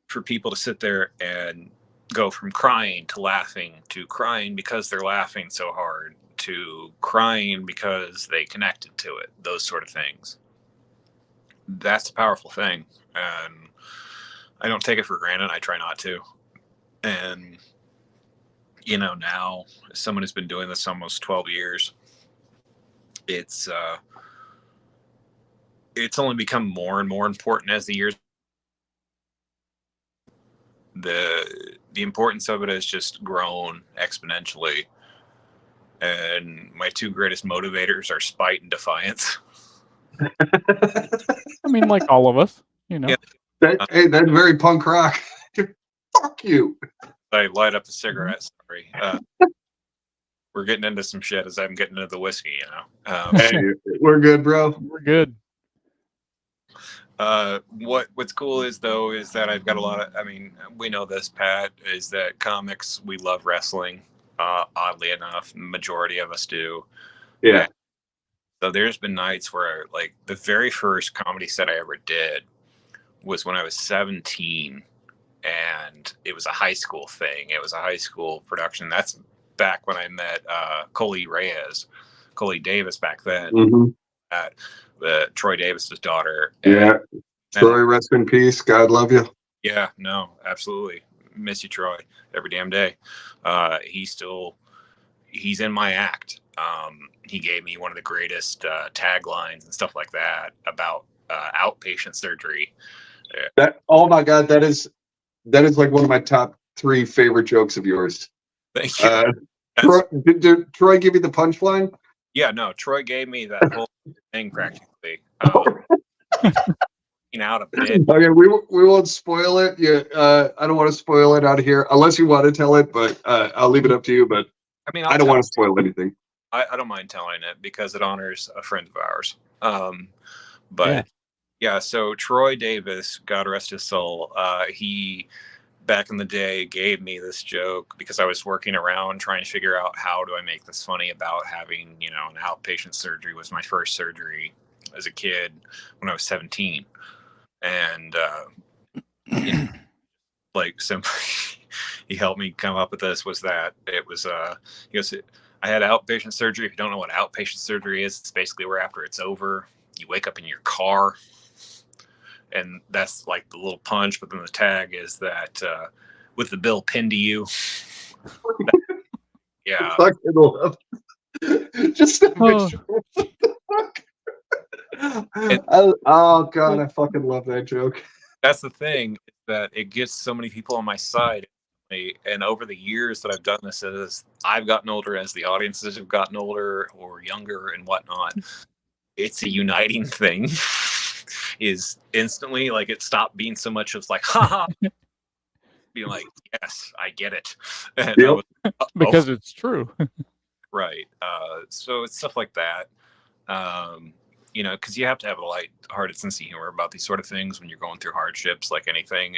for people to sit there and go from crying to laughing to crying because they're laughing so hard to crying because they connected to it, those sort of things. That's a powerful thing. And I don't take it for granted. I try not to. And, you know, now as someone who's been doing this almost 12 years, it's only become more and more important as the years. The importance of it has just grown exponentially. And my two greatest motivators are spite and defiance. I mean, like all of us, you know. Yeah. Hey, that's very punk rock. Fuck you. I light up a cigarette. Sorry. We're getting into some shit as I'm getting into the whiskey, you know. Hey, we're good, bro. We're good. What's cool is that I've got a lot of, I mean, we know this, Pat, is that comics, we love wrestling. Oddly enough, the majority of us do. Yeah. And so there's been nights where, like, the very first comedy set I ever did was when I was 17, and it was a high school thing. It was a high school production. That's back when I met Coley Davis back then. Mm-hmm. At Troy Davis's daughter. Yeah. Troy, rest in peace. God love you. Yeah, no, absolutely. Miss you, Troy, every damn day. He's in my act. He gave me one of the greatest taglines and stuff like that about outpatient surgery. Oh my God, that is like one of my top 3 favorite jokes of yours. Thank you. Did Troy give you the punchline? Yeah, no, Troy gave me that whole thing practically. Out a bit. Okay, we won't spoil it. Yeah, I don't want to spoil it out of here unless you want to tell it, but I'll leave it up to you. But I mean, I don't want to spoil anything. I don't mind telling it because it honors a friend of ours. But yeah, so Troy Davis, God rest his soul, he back in the day gave me this joke because I was working around trying to figure out how do I make this funny about having, you know, an outpatient surgery. Was my first surgery as a kid when I was 17. And like simply he helped me come up with this was that it was he goes, I had outpatient surgery. If you don't know what outpatient surgery is, it's basically where after it's over, you wake up in your car. And that's like the little punch, but then the tag is that with the bill pinned to you. Yeah. Just to make sure. Oh God, I fucking love that joke. That's the thing, that it gets so many people on my side. And over the years that I've done this, as I've gotten older, as the audiences have gotten older or younger and whatnot, it's a uniting thing. Is instantly like it stopped being so much of like, haha, being like, yes, I get it. And yep. Because it's true. Right. So it's stuff like that. You know, because you have to have a light-hearted sense of humor about these sort of things when you're going through hardships, like anything.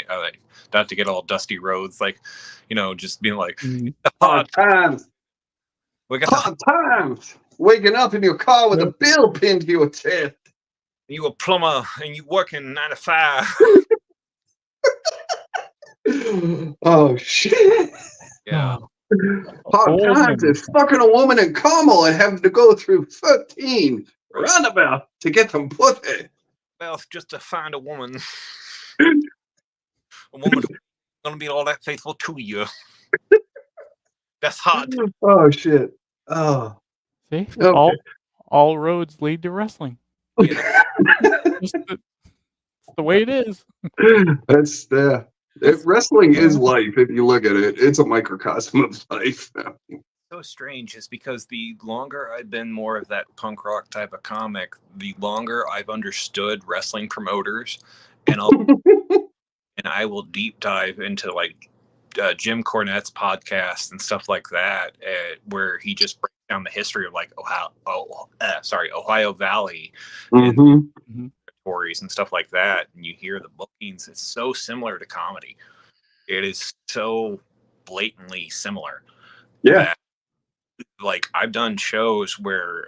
Not to get all dusty roads, like, you know, just being like, hard times. We got hard times. Waking up in your car with a bill pinned to your chest. You a plumber and you working 9 to 5. Oh shit! Yeah. Hard times is fucking a woman in Carmel and having to go through 13 roundabout to get some pussy. Well, just to find a woman who's gonna be all that faithful to you. That's hot. Oh shit! Oh, see, okay. all roads lead to wrestling. Just the way it is. That's wrestling is life. If you look at it, it's a microcosm of life. So strange is because the longer I've been more of that punk rock type of comic, the longer I've understood wrestling promoters, and I will deep dive into like Jim Cornette's podcast and stuff like that, where he just breaks down the history of like Ohio Valley and territories and stuff like that, and you hear the bookings. It's so similar to comedy. It is so blatantly similar. Yeah. Like I've done shows where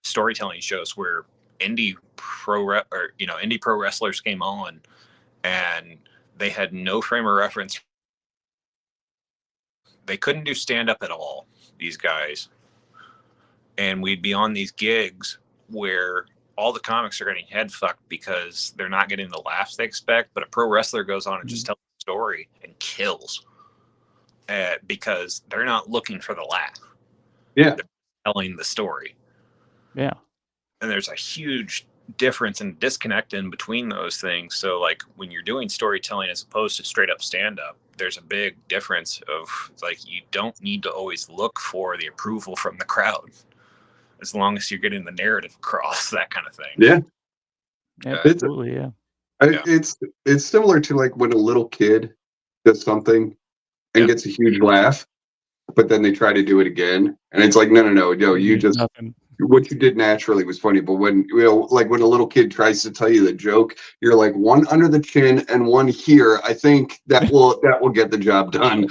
storytelling shows where indie pro wrestlers came on, and they had no frame of reference. They couldn't do stand up at all, these guys. And we'd be on these gigs where all the comics are getting head fucked because they're not getting the laughs they expect. But a pro wrestler goes on and just tells a story and kills because they're not looking for the laugh. Yeah. They're telling the story. Yeah. And there's a huge difference and disconnect in between those things. So like when you're doing storytelling as opposed to straight up stand up, there's a big difference of like, you don't need to always look for the approval from the crowd as long as you're getting the narrative across, that kind of thing. Yeah. Absolutely. Yeah. It's similar to like when a little kid does something and gets a huge laugh, but then they try to do it again. And it's like, no, you just, what you did naturally was funny. But when, like when a little kid tries to tell you the joke, you're like one under the chin and one here. I think that will get the job done.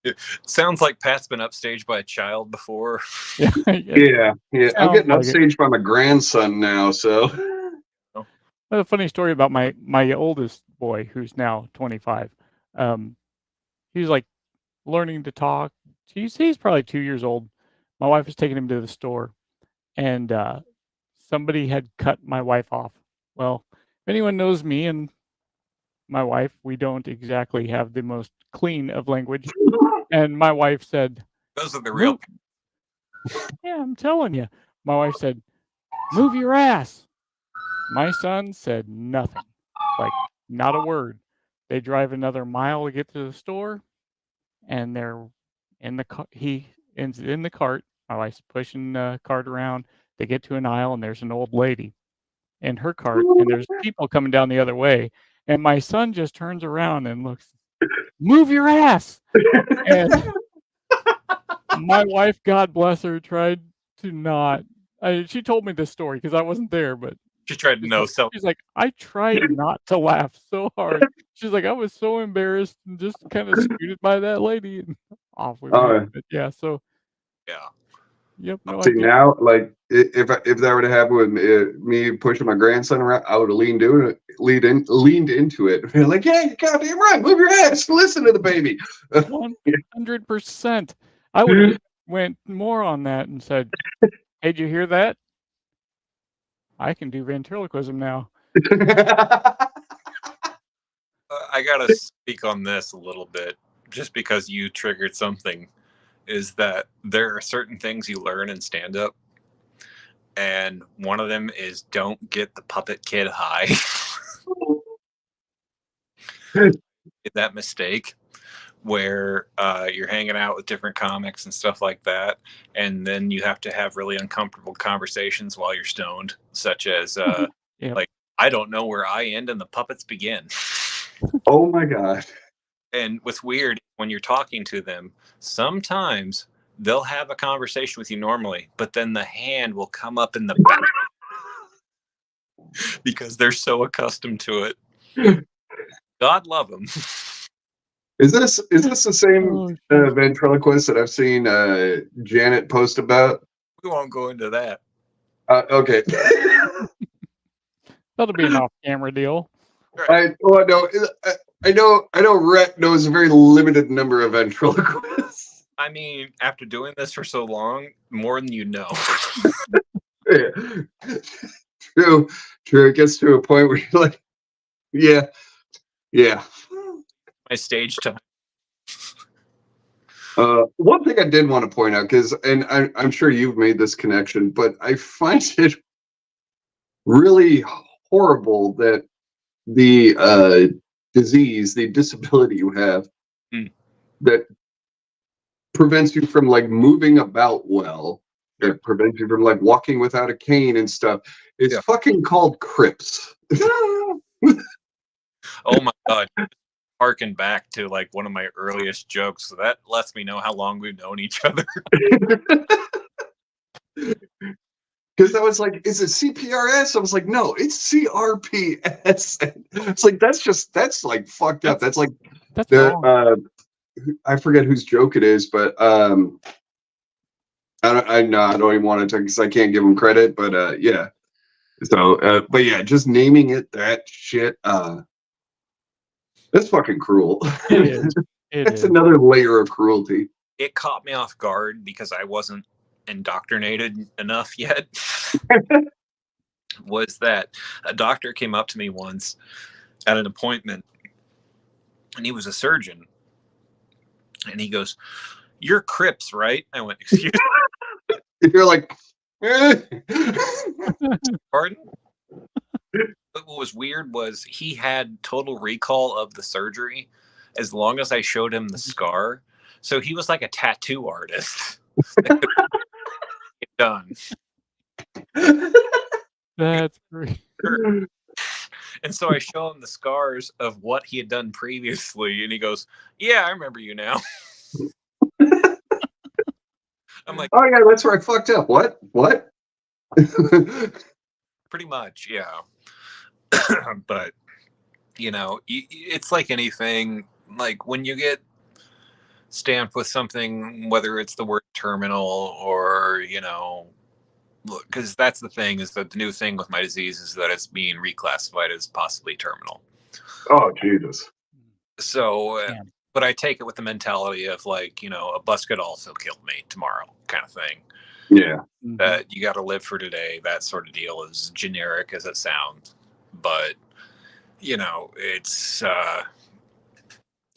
It sounds like Pat's been upstaged by a child before. Yeah. I'm getting upstaged by my grandson now. So a funny story about my oldest boy, who's now 25. He's like learning to talk. He's probably 2 years old. My wife was taking him to the store, and somebody had cut my wife off. Well, if anyone knows me and my wife, we don't exactly have the most clean of language. And my wife said, "Those are the real." Yeah, I'm telling you. My wife said, "Move your ass." My son said nothing, like not a word. They drive another mile to get to the store, and they're in the car. He ends in the cart. My wife's pushing the cart around. They get to an aisle, and there's an old lady in her cart, and there's people coming down the other way. And my son just turns around and looks, "Move your ass!" And my wife, God bless her, tried to not. She told me this story because I wasn't there, but she tried to know something. She's like, I tried not to laugh so hard. She's like, I was so embarrassed and just kind of scooted by that lady and off we went. But yeah, so yeah. Yep. No, see now, like if that were to happen with me pushing my grandson around, I would have leaned into it. Like, yeah, you goddamn right. Move your ass. Listen to the baby. 100%. I would have went more on that and said, "Hey, did you hear that? I can do ventriloquism now." I gotta speak on this a little bit, just because you triggered something. Is that there are certain things you learn in stand-up, and one of them is don't get the puppet kid high. That mistake where you're hanging out with different comics and stuff like that, and then you have to have really uncomfortable conversations while you're stoned, such as like, I don't know where I end and the puppets begin. Oh my God. And what's weird, when you're talking to them, sometimes they'll have a conversation with you normally, but then the hand will come up in the back because they're so accustomed to it. God love them. Is this the same ventriloquist that I've seen Janet post about? We won't go into that. Okay. That'll be an off-camera deal. Right. I know Rhett knows a very limited number of ventriloquists. I mean, after doing this for so long, more than you know. Yeah. True. It gets to a point where you're like, yeah. My stage time. One thing I did want to point out, and I'm sure you've made this connection, but I find it really horrible that the disease, the disability you have, that prevents you from like moving about well, that prevents you from like walking without a cane and stuff. It's fucking called Crips. Oh my God. harken back to like one of my earliest jokes, so that lets me know how long we've known each other. Because I was like, is it CPRS? I was like, no, it's CRPS. It's like, that's like fucked up. That's like That's the wrong. I forget whose joke it is, but I don't even want to take because I can't give him credit, but yeah. So but yeah, just naming it that shit, that's fucking cruel. It is. That's another layer of cruelty. It caught me off guard because I wasn't indoctrinated enough yet. Was that a doctor came up to me once at an appointment, and he was a surgeon, and he goes, "You're Crips, right?" I went, "Excuse me?" You're like, Pardon? But what was weird was he had total recall of the surgery as long as I showed him the scar. So he was like a tattoo artist. Done. That's great. And so I show him the scars of what he had done previously, and he goes, "Yeah, I remember you now." I'm like, "Oh yeah, that's where I fucked up." What? Pretty much, yeah. But you know, it's like anything. Like when you get stamped with something, whether it's the word terminal or look, because that's the thing, is that the new thing with my disease is that it's being reclassified as possibly terminal. Oh Jesus. So but I take it with the mentality of like, a bus could also kill me tomorrow kind of thing. Yeah. That you got to live for today, that sort of deal, as generic as it sounds. But it's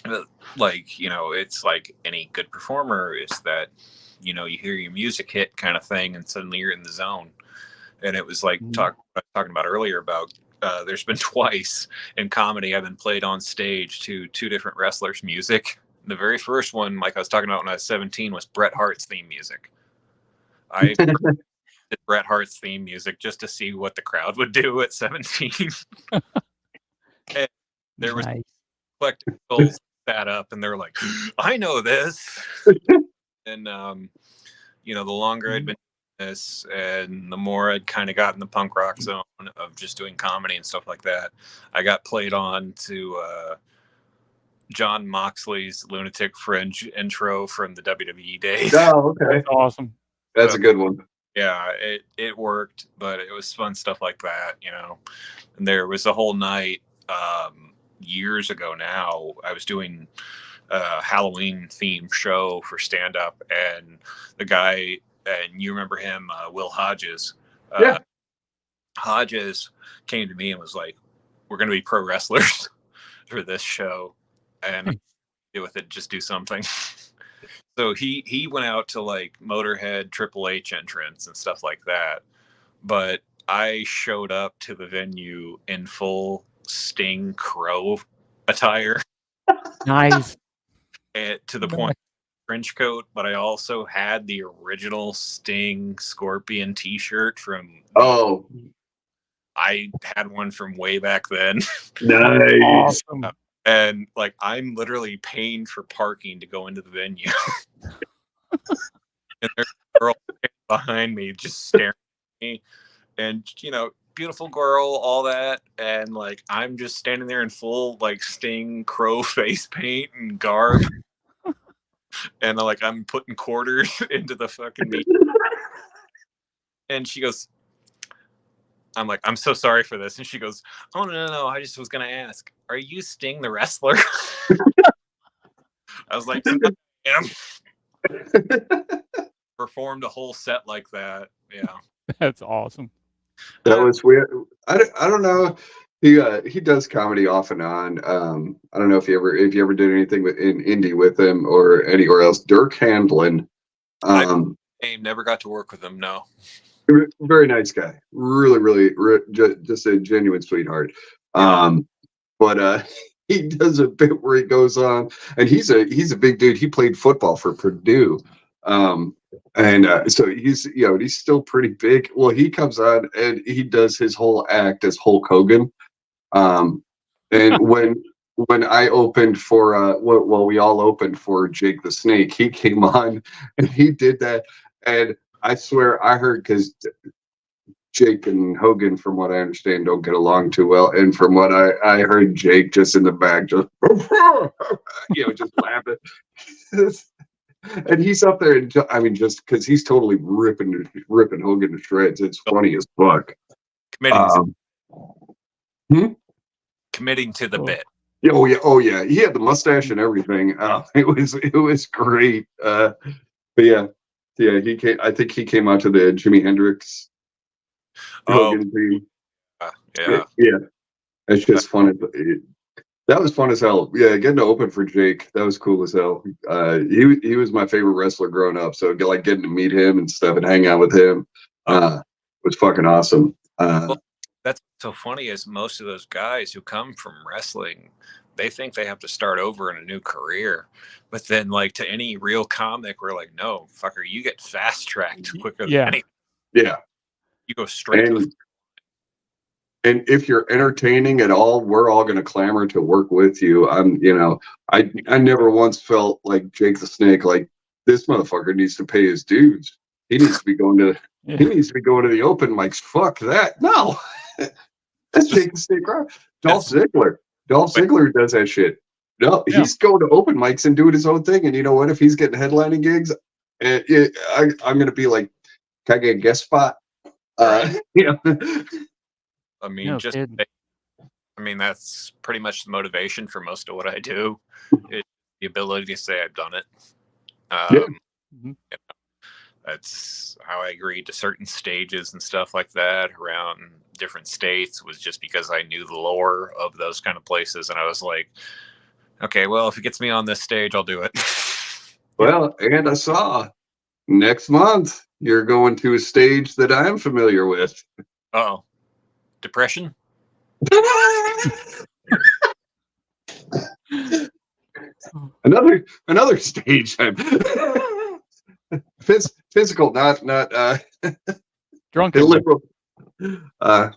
it's like any good performer, is that you hear your music hit kind of thing, and suddenly you're in the zone. And it was like talking about earlier about there's been twice in comedy I've been played on stage to two different wrestlers' music. The very first one, like I was talking about when I was 17, was Bret Hart's theme music. I did Bret Hart's theme music just to see what the crowd would do at 17. And there was collective souls sat up, and they're like, "I know this." And the longer I'd been doing this, and the more I'd kind of gotten the punk rock zone of just doing comedy and stuff like that, I got played on to John Moxley's Lunatic Fringe intro from the WWE days. Oh, okay. That's awesome. That's a good one. Yeah, it worked, but it was fun stuff like that, And there was a whole night years ago now, I was doing a Halloween themed show for stand up, and the guy, and you remember him, Will Hodges. Yeah. Hodges came to me and was like, "We're going to be pro wrestlers for this show, and with it, just do something." So he went out to like Motorhead, Triple H entrance and stuff like that. But I showed up to the venue in full Sting Crow attire. Nice. And to the point, trench coat, but I also had the original Sting Scorpion t-shirt from I had one from way back then. Nice. Awesome. And like, I'm literally paying for parking to go into the venue. And there's a girl behind me just staring at me, and beautiful girl, all that, and like I'm just standing there in full like Sting Crow face paint and garb, and like I'm putting quarters into the fucking meat. And she goes, I'm like, "I'm so sorry for this." And she goes, "Oh no, I just was gonna ask, are you Sting the wrestler?" I was like, "I am." Performed a whole set like that. Yeah, that's awesome. That was weird. I don't know. He does comedy off and on. I don't know if you ever did anything in indie with him or anywhere else. Dirk Handlin. I never got to work with him. No. Very nice guy. Really, just a genuine sweetheart. But he does a bit where he goes on, and he's a big dude. He played football for Purdue. So he's still pretty big. Well, he comes on and he does his whole act as Hulk Hogan. And when when I opened for well, we all opened for Jake the Snake. He came on and he did that, and I swear I heard, because Jake and Hogan, from what I understand, don't get along too well. And from what I heard, Jake just in the back, just just laughing. And he's up there, and I mean, just because he's totally ripping Hogan to shreds. It's funny as fuck. Committing, Hmm? committing to the bit. Oh yeah. He had the mustache and everything. It was great. But yeah, He came. I think he came out to the Jimi Hendrix Hogan thing. Yeah. It's just fun. That was fun as hell. Yeah, getting to open for Jake, that was cool as hell. He was my favorite wrestler growing up, so like getting to meet him and stuff and hang out with him was fucking awesome. Well, that's so funny, is most of those guys who come from wrestling, they think they have to start over in a new career. But then, like, to any real comic, we're like, no, fucker, you get fast tracked quicker than anything. Yeah. You go straight to the. And if you're entertaining at all, we're all going to clamor to work with you. I never once felt like Jake the Snake, like, this motherfucker needs to pay his dues. He needs to be going to the open mics. Fuck that. No, that's Jake the Snake. Dolph Ziggler does that shit. No, he's going to open mics and doing his own thing. And you know what? If he's getting headlining gigs, I'm going to be like, can I get a guest spot? I mean, that's pretty much the motivation for most of what I do. It's the ability to say I've done it. That's how I agreed to certain stages and stuff like that around different states, was just because I knew the lore of those kind of places. And I was like, okay, well, if it gets me on this stage, I'll do it. Well, and I saw next month you're going to a stage that I'm familiar with. Oh. Depression? another stage. Physical, not drunk. Liberal. But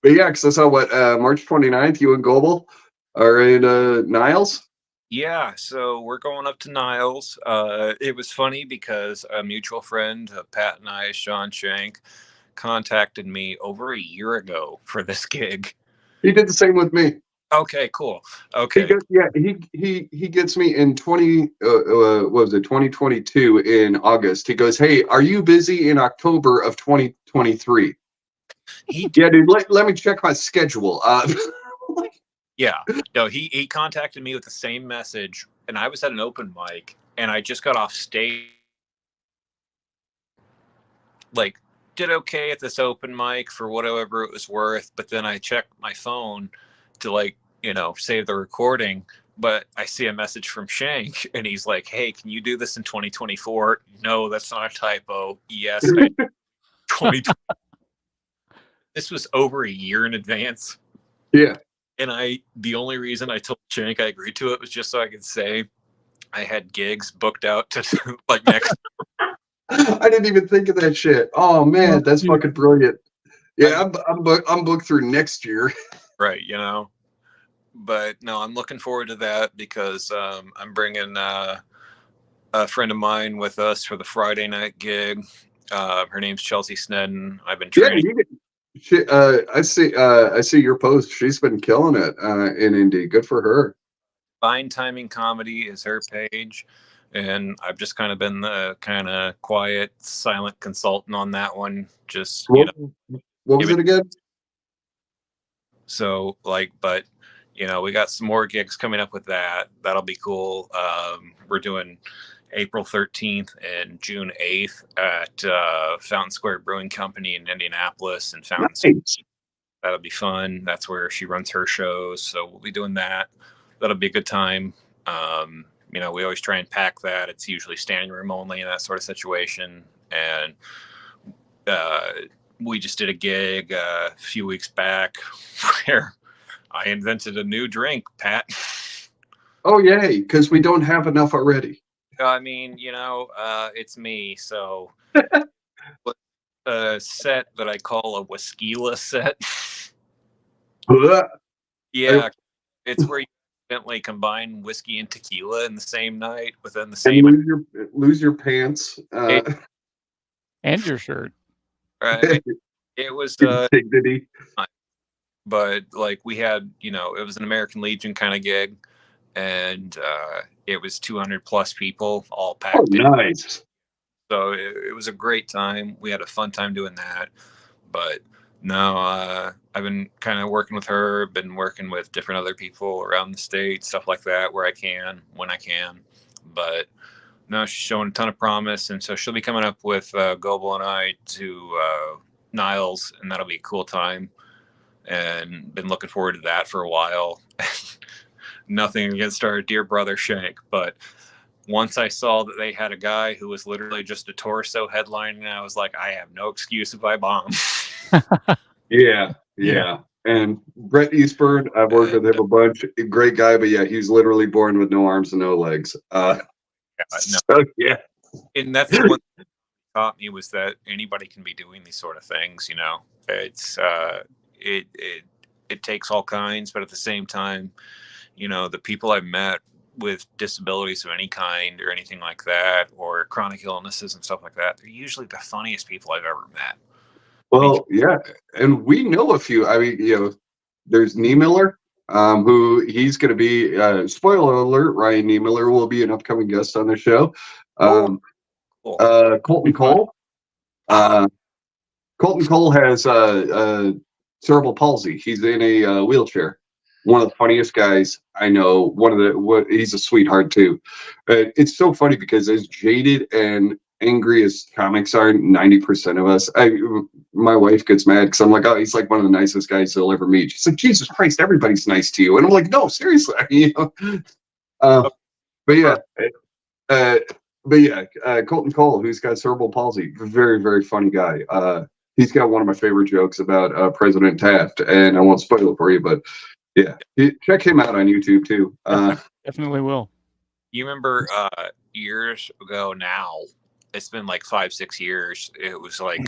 yeah, because I saw March 29th, you and Goebel are in Niles. Yeah, so we're going up to Niles. It was funny because a mutual friend of Pat and I, Sean Shank, contacted me over a year ago for this gig. He did the same with me. Okay, cool. Okay. He gets me in 2022 in August. He goes, "Hey, are you busy in October of 2023?" Yeah, dude, let me check my schedule. Yeah. No, he contacted me with the same message, and I was at an open mic, and I just got off stage. Like, did okay at this open mic for whatever it was worth, but then I checked my phone to save the recording, but I see a message from Shank, and he's like, hey, can you do this in 2024? No, that's not a typo. Yes. 2020. This was over a year in advance. Yeah. And the only reason I told Shank I agreed to it was just so I could say I had gigs booked out to next. I didn't even think of that shit. Oh man, that's fucking brilliant. Yeah, I'm booked through next year. Right, but no, I'm looking forward to that because I'm bringing a friend of mine with us for the Friday night gig. Her name's Chelsea Snedden. I've been training. I see your post. She's been killing it in Indy. Good for her. Fine Timing Comedy is her page. And I've just kind of been the kind of quiet, silent consultant on that one. Just, what was it again? So, but, we got some more gigs coming up with that. That'll be cool. We're doing April 13th and June 8th at Fountain Square Brewing Company in Indianapolis and Fountain Square. That'll be fun. That's where she runs her shows. So we'll be doing that. That'll be a good time. We always try and pack that. It's usually standing room only in that sort of situation. And we just did a gig a few weeks back where I invented a new drink, Pat. Oh, yay, because we don't have enough already. I mean, it's me. So a set that I call a Whiskeyla set. Yeah, it's where you accidentally combine whiskey and tequila in the same night within the And same. lose your pants. And your shirt. Right. It was Dignity. but like we had, it was an American Legion kind of gig, and it was 200 plus people all packed in. Nice. So it was a great time. We had a fun time doing that. But no, I've been kind of working with her, been working with different other people around the state, stuff like that, where I can, when I can. But no, she's showing a ton of promise. And so she'll be coming up with Goebel and I to Niles, and that'll be a cool time. And been looking forward to that for a while. Nothing against our dear brother Shank, but once I saw that they had a guy who was literally just a torso headlining, I was like, I have no excuse if I bomb. Yeah. And Brett Eastburn, I've worked with him a bunch. Great guy, but yeah, he's literally born with no arms and no legs. Yeah. And that's what taught me, was that anybody can be doing these sort of things. It's it takes all kinds, but at the same time, the people I've met with disabilities of any kind or anything like that, or chronic illnesses and stuff like that, they're usually the funniest people I've ever met. Well, yeah, and we know a few. I mean, there's Niemiller, who he's going to be. Spoiler alert: Ryan Niemiller will be an upcoming guest on the show. Cool. Colton Cole. Colton Cole has cerebral palsy. He's in a wheelchair. One of the funniest guys I know. He's a sweetheart too. It's so funny because as jaded and angry as comics are, 90% of us. My wife gets mad because I'm like, oh, he's like one of the nicest guys you'll ever meet. She's like, Jesus Christ, everybody's nice to you, and I'm like, no, seriously, But yeah, Colton Cole, who's got cerebral palsy, very, very funny guy. He's got one of my favorite jokes about President Taft, and I won't spoil it for you, but yeah, check him out on YouTube too. Definitely will. You remember years ago now, it's been like 5-6 years, it was like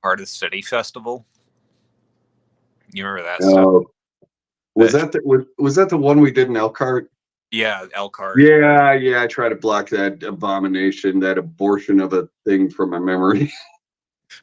Heart of the City Festival. You remember that stuff? Was that the one we did in Elkhart? Yeah, Elkhart. Yeah, I try to block that abomination, that abortion of a thing from my memory.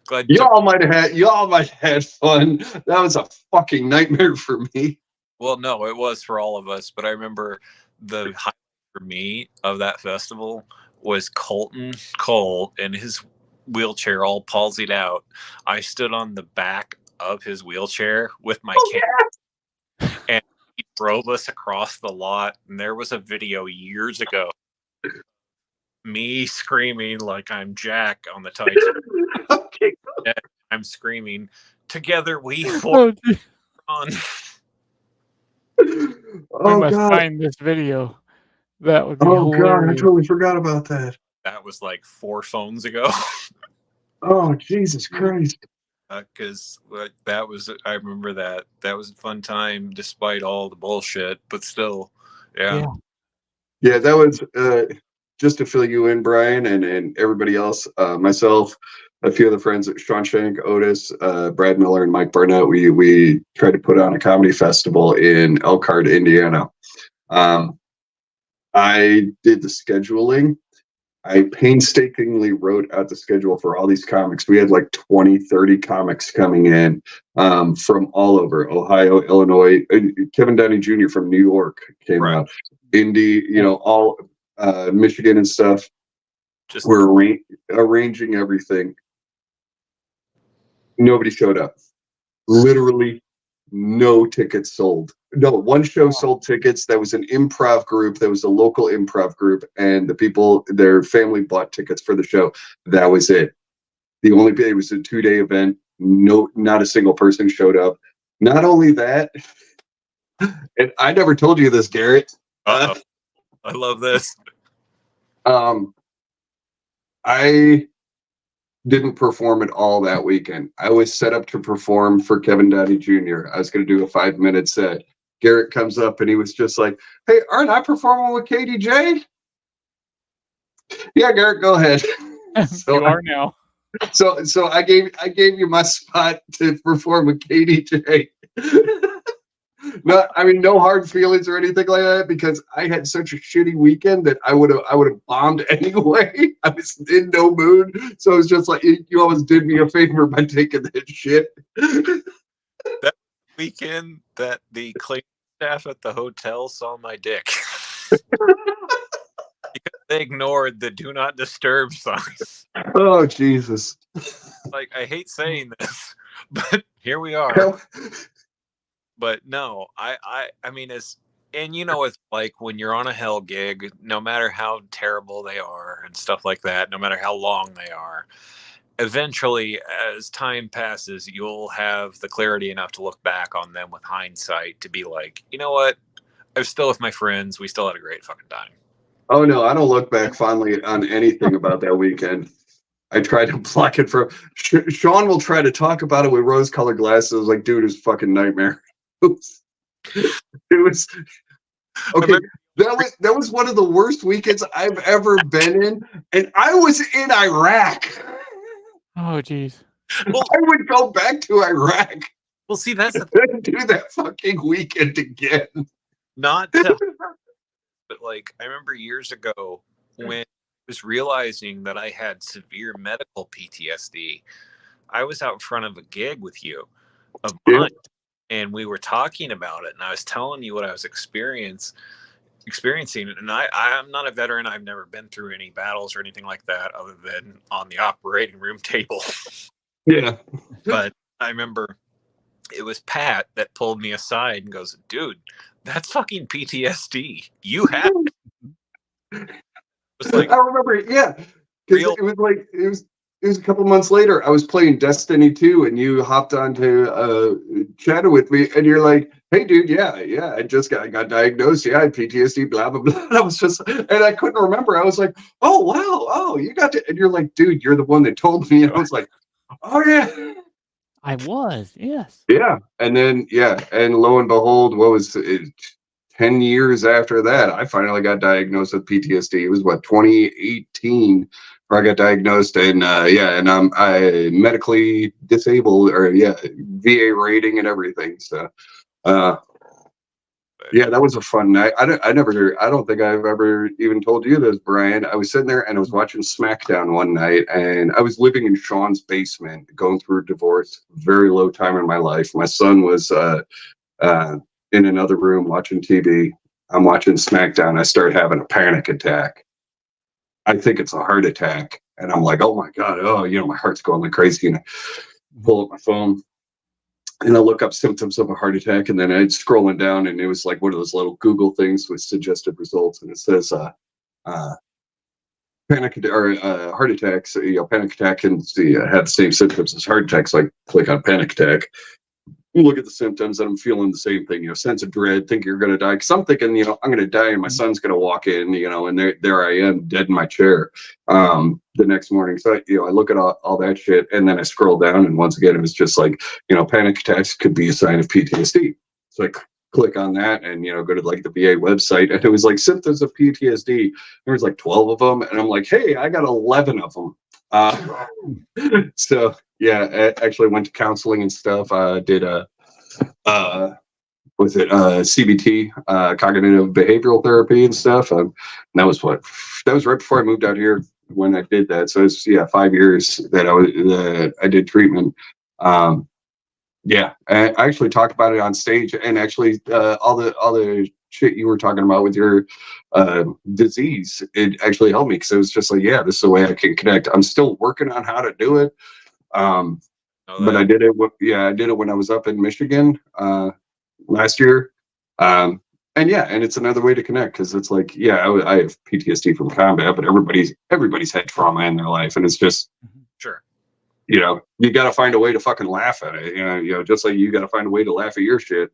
Glad y'all might have had fun. That was a fucking nightmare for me. Well, no, it was for all of us, but I remember the highlight for me of that festival was Colton Cole in his wheelchair, all palsied out. I stood on the back of his wheelchair with my camera, and he drove us across the lot. And there was a video years ago, me screaming like I'm Jack on the Titanic. Okay. I'm screaming, together we form on. We must find this video. That would be hilarious. God, I totally forgot about that. That was like 4 phones ago. Oh, Jesus Christ. Because I remember that was a fun time despite all the bullshit, but still, yeah, that was just to fill you in, Brian, and everybody else, myself, a few of the friends, Sean Shank, Otis, Brad Miller, and Mike Barnett. We tried to put on a comedy festival in Elkhart, Indiana. I did the scheduling. I painstakingly wrote out the schedule for all these comics. We had like 20, 30 comics coming in from all over Ohio, Illinois. Kevin Downey Jr. from New York came out. Indy, all Michigan and stuff. We're arranging everything. Nobody showed up. Literally no tickets sold. No, one show sold tickets. That was an improv group. That was a local improv group, and the people, their family bought tickets for the show. That was it. It was a 2-day event. No, not a single person showed up. Not only that, and I never told you this, Garrett. I love this. I didn't perform at all that weekend. I was set up to perform for Kevin Downey Jr. I was going to do a 5-minute set. Garrett comes up and he was just like, "Hey, aren't I performing with KDJ?" Yeah, Garrett, go ahead. So you are now. So I gave you my spot to perform with KDJ. No, I mean, no hard feelings or anything like that, because I had such a shitty weekend that I would have bombed anyway. I was in no mood, so it was just like you almost did me a favor by taking that shit. That weekend that the cleaning staff at the hotel saw my dick. Because they ignored the do not disturb signs. Oh Jesus! Like, I hate saying this, but here we are. But no, I mean, and it's like when you're on a hell gig, no matter how terrible they are and stuff like that, no matter how long they are, eventually, as time passes, you'll have the clarity enough to look back on them with hindsight to be like, you know what? I was still with my friends. We still had a great fucking time. Oh no, I don't look back fondly on anything about that weekend. I try to block it from. Sean will try to talk about it with rose-colored glasses. I was like, dude, it's a fucking nightmare. It was okay. That was one of the worst weekends I've ever been in, and I was in Iraq. Oh, geez. Well, I would go back to Iraq. Well, see, that's the thing. Do that fucking weekend again. Not to, but like, I remember years ago when I was realizing that I had severe medical PTSD. I was out front of a gig with you of mine, and we were talking about it, and I was telling you what I was experiencing. And I'm not a veteran. I've never been through any battles or anything like that other than on the operating room table. Yeah. But I remember it was Pat that pulled me aside and goes, dude, that's fucking PTSD. You have it. It was like, I remember it, yeah. It was a couple months later. I was playing Destiny 2, and you hopped onto chatting with me, and you're like, "Hey, dude, yeah, I just got diagnosed. Yeah, I had PTSD, blah blah blah." And I was just, and I couldn't remember. I was like, "Oh wow, oh you got to," and you're like, "Dude, you're the one that told me." And I was like, "Oh yeah." I was, yes. Yeah, and then and lo and behold, what was it? 10 years after that, I finally got diagnosed with PTSD. It was 2018 where I got diagnosed, and and I medically disabled, or VA rating and everything. So, that was a fun night. I don't think I've ever even told you this, Brian. I was sitting there and I was watching SmackDown one night, and I was living in Sean's basement, going through a divorce, very low time in my life. My son was in another room watching TV. I'm watching SmackDown. I start having a panic attack. I think it's a heart attack. And I'm like, oh my God, my heart's going like crazy. And I pull up my phone and I look up symptoms of a heart attack. And then I'm scrolling down, and it was like one of those little Google things with suggested results. And it says, panic or heart attacks, panic attack can have the same symptoms as heart attacks. So I click on panic attack. Look at the symptoms, and I'm feeling the same thing, sense of dread, think you're going to die. Because I'm thinking, I'm going to die, and my son's going to walk in, and there I am, dead in my chair the next morning. So, I look at all that shit, and then I scroll down, and once again, it was just like, panic attacks could be a sign of PTSD. So I click on that and, go to like the VA website, and it was like symptoms of PTSD. There was like 12 of them, and I'm like, hey, I got 11 of them. So I actually went to counseling and stuff. Did CBT, cognitive behavioral therapy and stuff. And that was right before I moved out here when I did that. So it's 5 years that I did treatment. I actually talked about it on stage, and actually all the shit you were talking about with your disease, it actually helped me, because it was just like, this is the way I can connect. I'm still working on how to do it. But I did it. I did it when I was up in Michigan last year. And it's another way to connect, because it's like, I have PTSD from combat, but everybody's had trauma in their life, and it's just sure. You got to find a way to fucking laugh at it. Just like you got to find a way to laugh at your shit.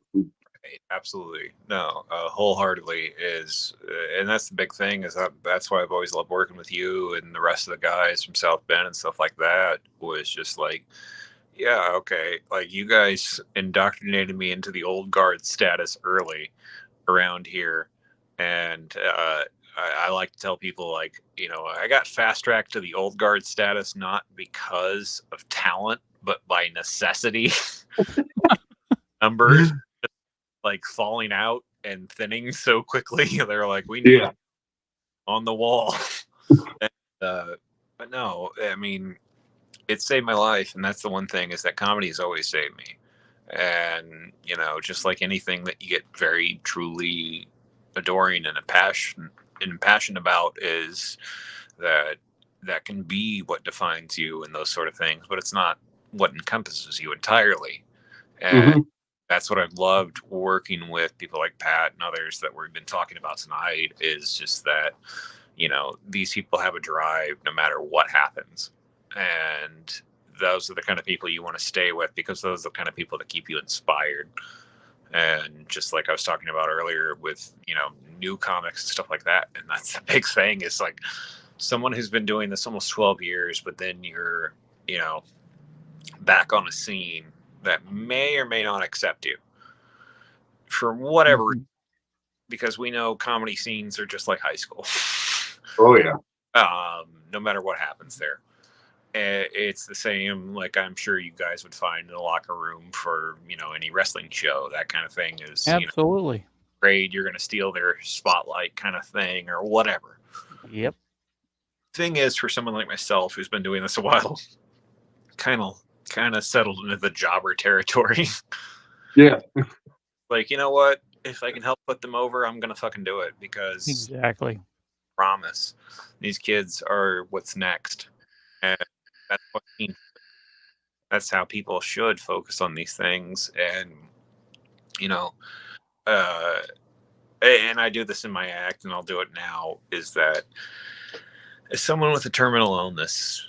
Absolutely. No, wholeheartedly is. And that's the big thing, is that's why I've always loved working with you and the rest of the guys from South Bend and stuff like that. Was just like, okay. Like, you guys indoctrinated me into the old guard status early around here. And, I like to tell people, like, I got fast tracked to the old guard status, not because of talent, but by necessity. Numbers. like falling out and thinning so quickly. They're like, we need on the wall. And, but no, I mean, it saved my life, and that's the one thing, is that comedy has always saved me. And you know, just like anything that you get very truly adoring and passionate about, is that can be what defines you and those sort of things, but it's not what encompasses you entirely. And that's what I've loved working with people like Pat and others that we've been talking about tonight, is just that, you know, these people have a drive no matter what happens. And those are the kind of people you want to stay with, because those are the kind of people that keep you inspired. And just like I was talking about earlier with, you know, new comics and stuff like that. And that's the big thing, is like someone who's been doing this almost 12 years, but then you're, you know, back on a scene that may or may not accept you for whatever reason, because we know comedy scenes are just like high school. Oh yeah. No matter what happens there. It's the same, like I'm sure you guys would find in a locker room for, you know, any wrestling show. That kind of thing is absolutely, you know, afraid you're going to steal their spotlight kind of thing or whatever. Yep. Thing is, for someone like myself who's been doing this a while, kind of settled into the jobber territory. Yeah. Like, you know what? If I can help put them over, I'm going to fucking do it, because exactly. I promise these kids are what's next. And that's how people should focus on these things. And, you know, and I do this in my act, and I'll do it now, is that as someone with a terminal illness,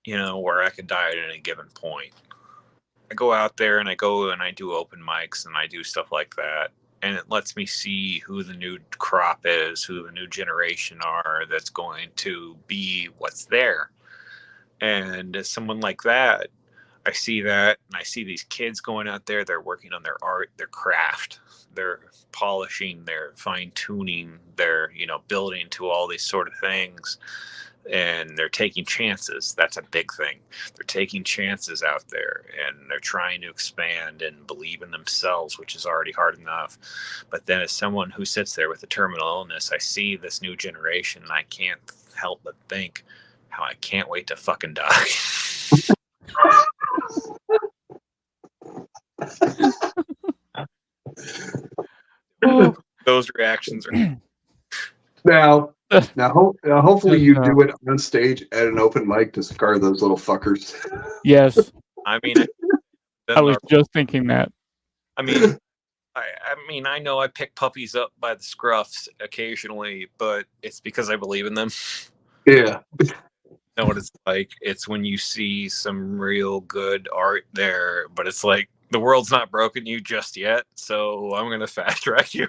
you know, where I could die at any given point, I go out there and I do open mics and I do stuff like that. And it lets me see who the new crop is, who the new generation are that's going to be what's there. And as someone like that, I see that, and I see these kids going out there, they're working on their art, their craft, they're polishing, they're fine tuning, they're, you know, building to all these sort of things, and they're taking chances. That's a big thing. They're taking chances out there, and they're trying to expand and believe in themselves, which is already hard enough. But then as someone who sits there with a terminal illness, I see this new generation, and I can't help but think how I can't wait to fucking die. Those reactions are now hopefully you do it on stage at an open mic to scar those little fuckers. Yes. I mean, I was just thinking that. I mean, I know I pick puppies up by the scruffs occasionally, but it's because I believe in them. Yeah. Know what it's like? It's when you see some real good art there, but it's like, the world's not broken you just yet, so I'm gonna fast track you.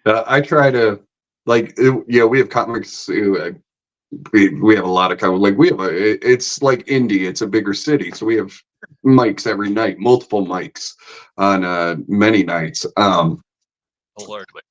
I try to, like, we have comics. We have a lot of comics. Like, it's like indie. It's a bigger city, so we have mics every night, multiple mics on many nights. Alertly.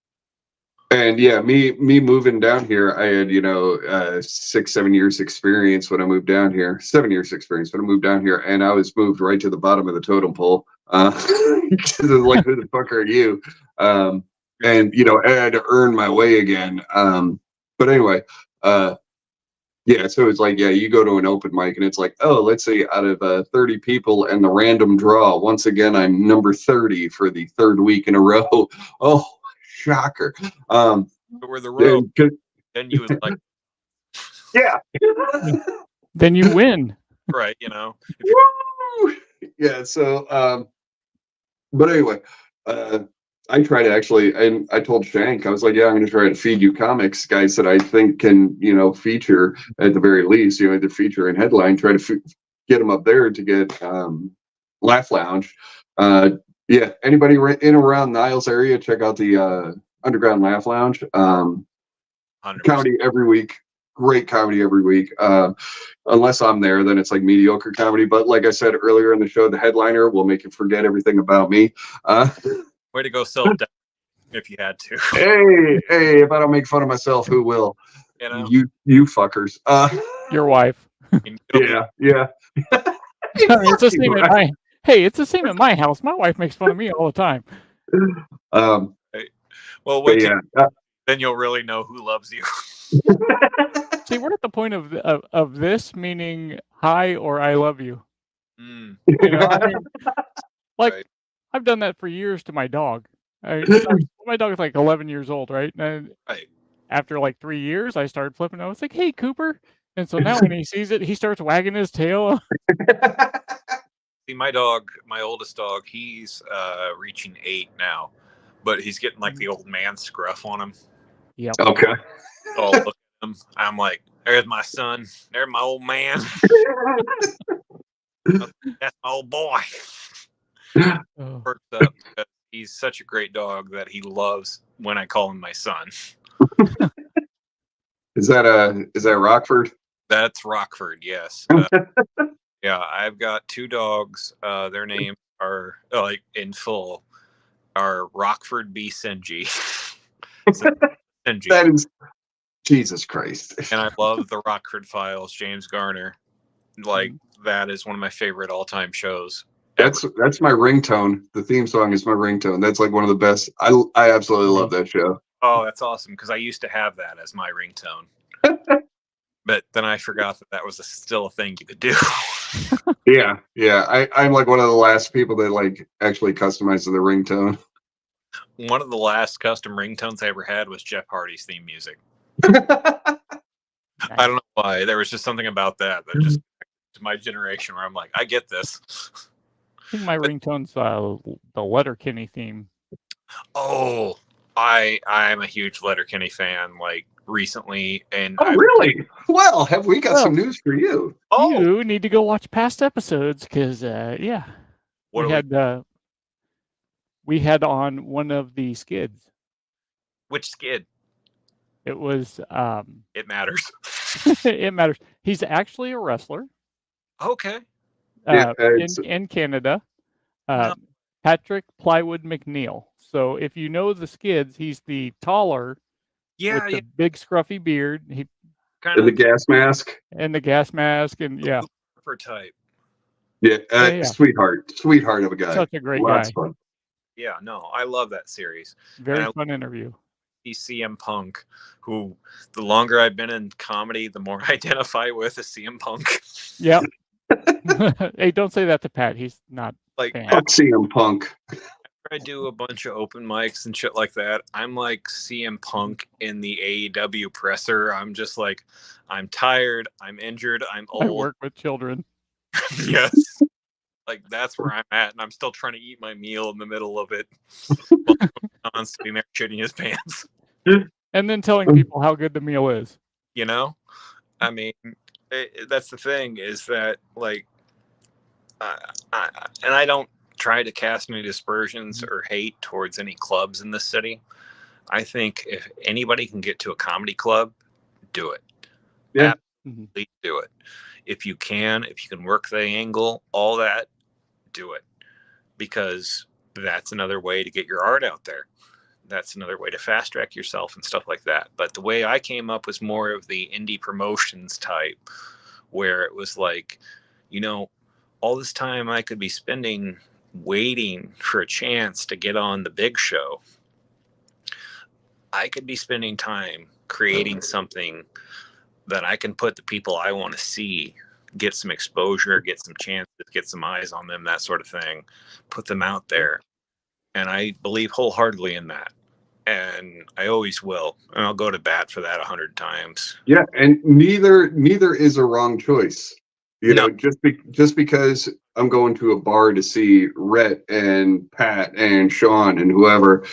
And yeah, me moving down here, I had, 6-7 years experience when I moved down here. 7 years experience when I moved down here, and I was moved right to the bottom of the totem pole. Like, who the fuck are you? And I had to earn my way again. But anyway, yeah, so it's like, yeah, you go to an open mic and it's like, oh, let's say out of 30 people and the random draw, once again, I'm number 30 for the third week in a row. Oh, shocker. But we're the row. Then you was like, yeah. Then you win. Right, Woo! Yeah, so, but anyway, I try to actually, and I told Shank, I was like, yeah, I'm going to try to feed you comics, guys that I think can, feature at the very least, either feature and headline, try to get them up there to get Laugh Lounge. Yeah, anybody in around Niles area, check out the Underground Laugh Lounge. 100%. Comedy every week. Great comedy every week. Unless I'm there, then it's like mediocre comedy. But like I said earlier in the show, the headliner will make you forget everything about me. Way to go, sell it if you had to. Hey, if I don't make fun of myself, who will? You Your wife. Yeah. It's the same. Hey, it's the same at my house. My wife makes fun of me all the time. Um, Well, but wait till yeah. then you'll really know who loves you. See, we're at the point of this meaning hi or I love you. Mm, You know, I mean, like right. I've done that for years to my dog. My dog is like 11 years old, right? And Right. after like 3 years, I started flipping. I was like, "Hey, Cooper!" And so now when he sees it, he starts wagging his tail. See, my dog, my oldest dog, he's reaching 8 now, but he's getting like the old man scruff on him. Yep. Okay. So I'll look at him. I'm like, there's my son. There's my old man. That's my old boy. Oh. Perks up because he's such a great dog that he loves when I call him my son. Is that Rockford? That's Rockford, yes. Yeah, I've got 2 dogs. Their names are like in full are Rockford B. Sinji. Sinji. That is Jesus Christ. And I love the Rockford Files, James Garner. Like that is one of my favorite all-time shows. That's my ringtone. The theme song is my ringtone. That's like one of the best. I absolutely love that show. Oh, that's awesome because I used to have that as my ringtone. But then I forgot that was still a thing you could do. Yeah. I'm like one of the last people that like actually customized the ringtone. One of the last custom ringtones I ever had was Jeff Hardy's theme music. Nice. I don't know why. There was just something about that just to my generation where I'm like, I get this. I think my ringtone's the Letterkenny theme. Oh, I'm a huge Letterkenny fan. Like recently, and Really? Well, have we got some news for you? You need to go watch past episodes because yeah, we had on one of the skids. Which skid? It was It matters. it matters. He's actually a wrestler. Okay. In Canada. No. Patrick Plywood McNeil. So if you know the skids, he's the taller with the big scruffy beard. He kind of the gas mask. And the gas mask and yeah. Super type. Yeah, sweetheart of a guy. Such a great guy. Fun. Yeah, no, I love that series. Very fun interview. CM Punk, who the longer I've been in comedy, the more I identify with is CM Punk. Yep. Hey, don't say that to Pat. He's not like CM Punk. I do a bunch of open mics and shit like that. I'm like CM Punk in the AEW presser. I'm just like, I'm tired. I'm injured. I'm old. I work with children. Yes. Like that's where I'm at, and I'm still trying to eat my meal in the middle of it. While sitting there shitting his pants. And then telling people how good the meal is. You know? I mean, that's the thing is that, like, and I don't try to cast any dispersions or hate towards any clubs in this city. I think if anybody can get to a comedy club, do it. Yeah. Absolutely do it. If you can work the angle, all that, do it. Because that's another way to get your art out there. That's another way to fast track yourself and stuff like that. But the way I came up was more of the indie promotions type, where it was like, you know, all this time I could be spending waiting for a chance to get on the big show. I could be spending time creating something that I can put the people I want to see, get some exposure, get some chances, get some eyes on them, that sort of thing, put them out there. And I believe wholeheartedly in that. And I always will. And I'll go to bat for that 100 times. Yeah. And neither is a wrong choice. You know, just because I'm going to a bar to see Rhett and Pat and Sean and whoever,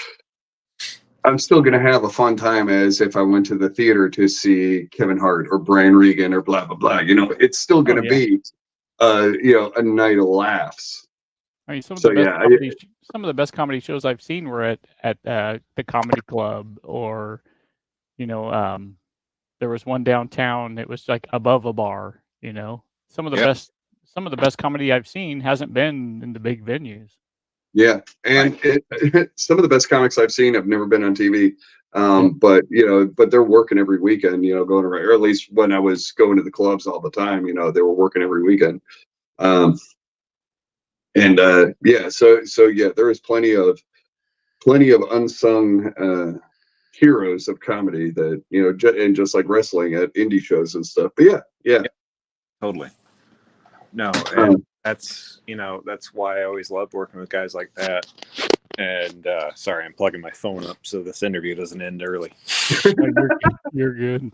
I'm still going to have a fun time as if I went to the theater to see Kevin Hart or Brian Regan or blah, blah, blah. You know, it's still going to be, a night of laughs. I mean, some of the best comedy shows I've seen were at the comedy club, or, you know, there was one downtown. It was like above a bar. You know, some of the best comedy I've seen hasn't been in the big venues. Yeah, and some of the best comics I've seen have never been on TV. But they're working every weekend. You know, going around, or at least when I was going to the clubs all the time. You know, they were working every weekend. And yeah, so yeah, there is plenty of unsung heroes of comedy that, you know, and just like wrestling at indie shows and stuff. But yeah. Totally. No, and Um, that's, you know, that's why I always loved working with guys like that. And sorry, I'm plugging my phone up so this interview doesn't end early. You're good.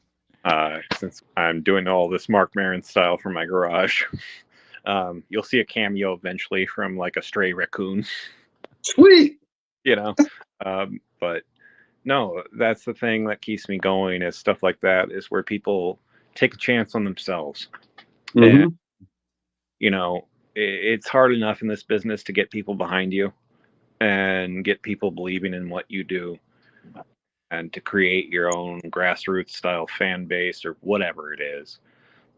Since I'm doing all this Mark Maron style from my garage, you'll see a cameo eventually from like a stray raccoon. Sweet. You know, but no, that's the thing that keeps me going is stuff like that, is where people take a chance on themselves. Mm-hmm. And, you know, it's hard enough in this business to get people behind you and get people believing in what you do and to create your own grassroots style fan base or whatever it is.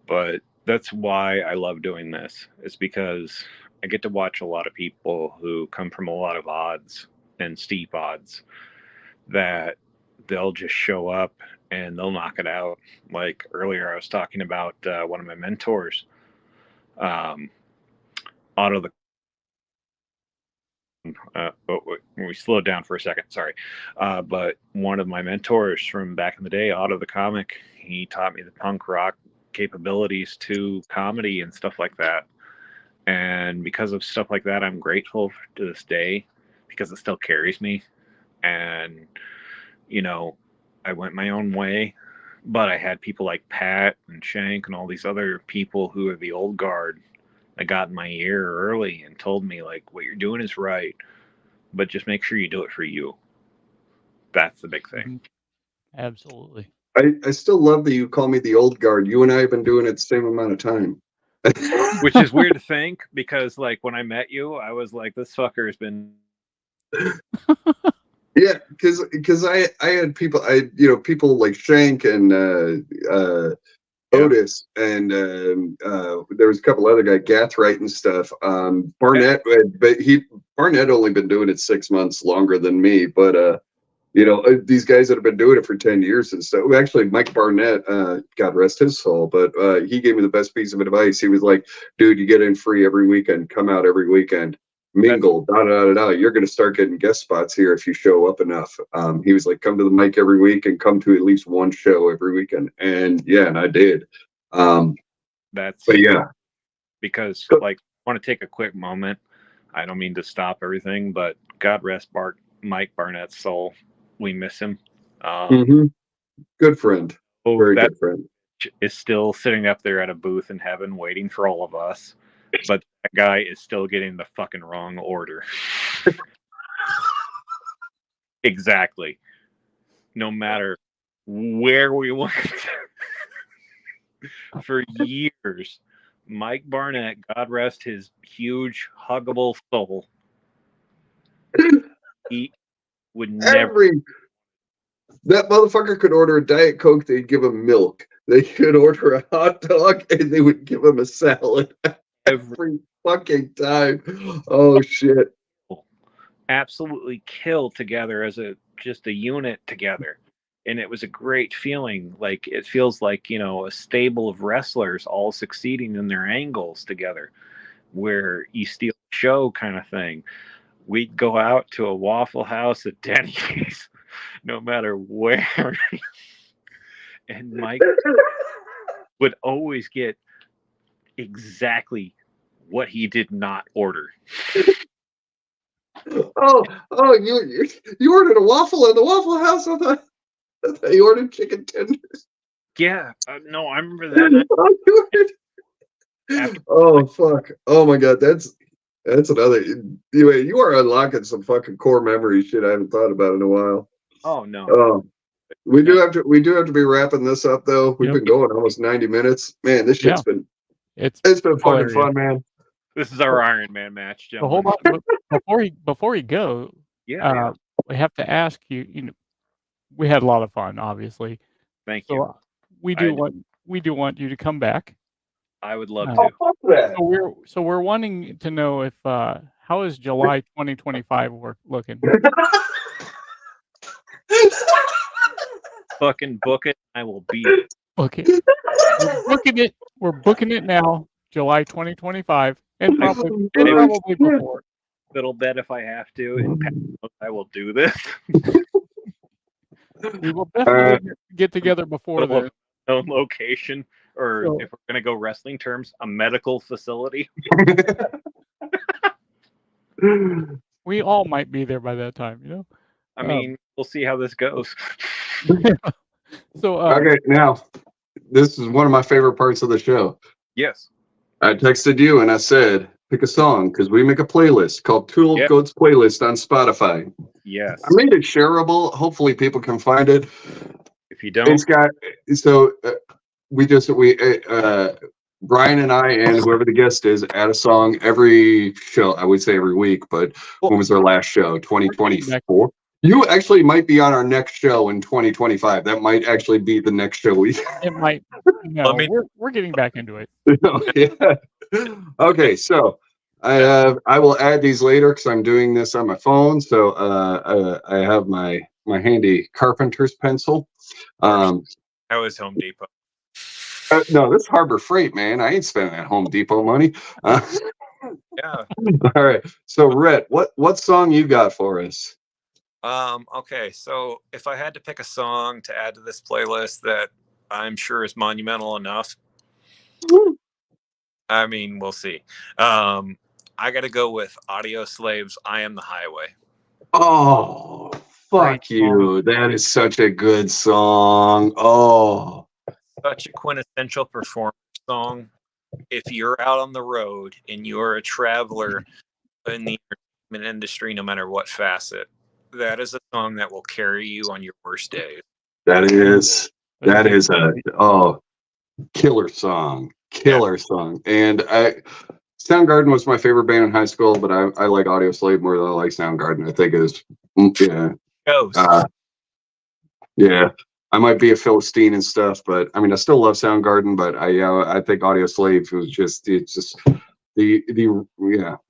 But that's why I love doing this, is because I get to watch a lot of people who come from a lot of odds and steep odds that they'll just show up and they'll knock it out. Like earlier, I was talking about one of my mentors, Otto the. We slowed down for a second, sorry. But one of my mentors from back in the day, Otto the comic, he taught me the punk rock capabilities to comedy and stuff like that. And because of stuff like that, I'm grateful to this day because it still carries me. And, you know, I went my own way, but I had people like Pat and Shank and all these other people who are the old guard that got in my ear early and told me, like, what you're doing is right, but just make sure you do it for you. That's the big thing. Absolutely. I still love that you call me the old guard. You and I have been doing it the same amount of time. Which is weird to think, because like when I met you, I was like, this fucker has been. Yeah, because I had people, people like Shank and Otis, and there was a couple other guys, Gathright and stuff. Barnett, but Barnett only been doing it 6 months longer than me, but these guys that have been doing it for 10 years and stuff. Actually, Mike Barnett, God rest his soul, but he gave me the best piece of advice. He was like, dude, you get in free every weekend, come out every weekend, mingle, You're going to start getting guest spots here if you show up enough. He was like, come to the mic every week and come to at least one show every weekend. And yeah, and I did. But yeah. Because, like, I want to take a quick moment. I don't mean to stop everything, but God rest Mike Barnett's soul. We miss him. Good friend. Very good friend. Is still sitting up there at a booth in heaven waiting for all of us. But that guy is still getting the fucking wrong order. Exactly. No matter where we went. For years, Mike Barnett, God rest his huge, huggable soul, he would never. That motherfucker could order a Diet Coke, they'd give him milk. They could order a hot dog, and they would give him a salad every fucking time. Oh, shit. Absolutely kill together as just a unit together. And it was a great feeling. Like, it feels like, a stable of wrestlers all succeeding in their angles together, where you steal the show kind of thing. We'd go out to a Waffle House at Denny's, no matter where. And Mike would always get exactly what he did not order. Oh, you ordered a waffle at the Waffle House? I thought you ordered chicken tenders. Yeah, no, I remember that. Oh, fuck. Oh, my God. That's another. Anyway, you are unlocking some fucking core memory shit I haven't thought about in a while. Oh, no. We do have to be wrapping this up, though. We've been going almost 90 minutes. Man, this shit's been it's been fucking fun, man. This is our Iron Man match, gentlemen. Hold on, before you go, we have to ask you. We had a lot of fun, obviously. Thank you. We do want you to come back. I would love to. So we're wanting to know if how is July 2025 looking? Fucking book it. I will be it. Okay. We're booking it now, July 2025. And probably before. Little bet if I have to, and Pat knows I will do this. We will definitely get together before Little then. known location, or So- if we're gonna go wrestling terms, a medical facility. We all might be there by that time, you know? I mean, we'll see how this goes. So, Okay, now this is one of my favorite parts of the show. Yes. I texted you and I said, pick a song because we make a playlist called Two Old Yep. Goats Playlist on Spotify. Yes. I made it shareable. Hopefully, people can find it. If you don't, It's got Brian and I and whoever the guest is add a song every show. I would say every week, but when was our last show? 2024. You actually might be on our next show in 2025. That might actually be the next show we. it might. No, Let me- we're getting back into it. Yeah. Okay, so I will add these later because I'm doing this on my phone. So I have my handy carpenter's pencil. How is Home Depot? No, this is Harbor Freight, man. I ain't spending that Home Depot money. Yeah. All right. So, Rhett, what song you got for us? Okay, so if I had to pick a song to add to this playlist that I'm sure is monumental enough, I mean, we'll see. I got to go with Audio Slave's "I Am the Highway." Oh, fuck Great you. That is such a good song. Oh, Such a quintessential performance song. If you're out on the road and you're a traveler in the entertainment industry, no matter what facet, that is a song that will carry you on your worst days. that is a killer song. Killer song. And Soundgarden was my favorite band in high school, but I like Audio Slave more than I like Soundgarden. I think is Ghost. yeah. I might be a Philistine and stuff, but I mean I still love Soundgarden, but I think Audio Slave was just the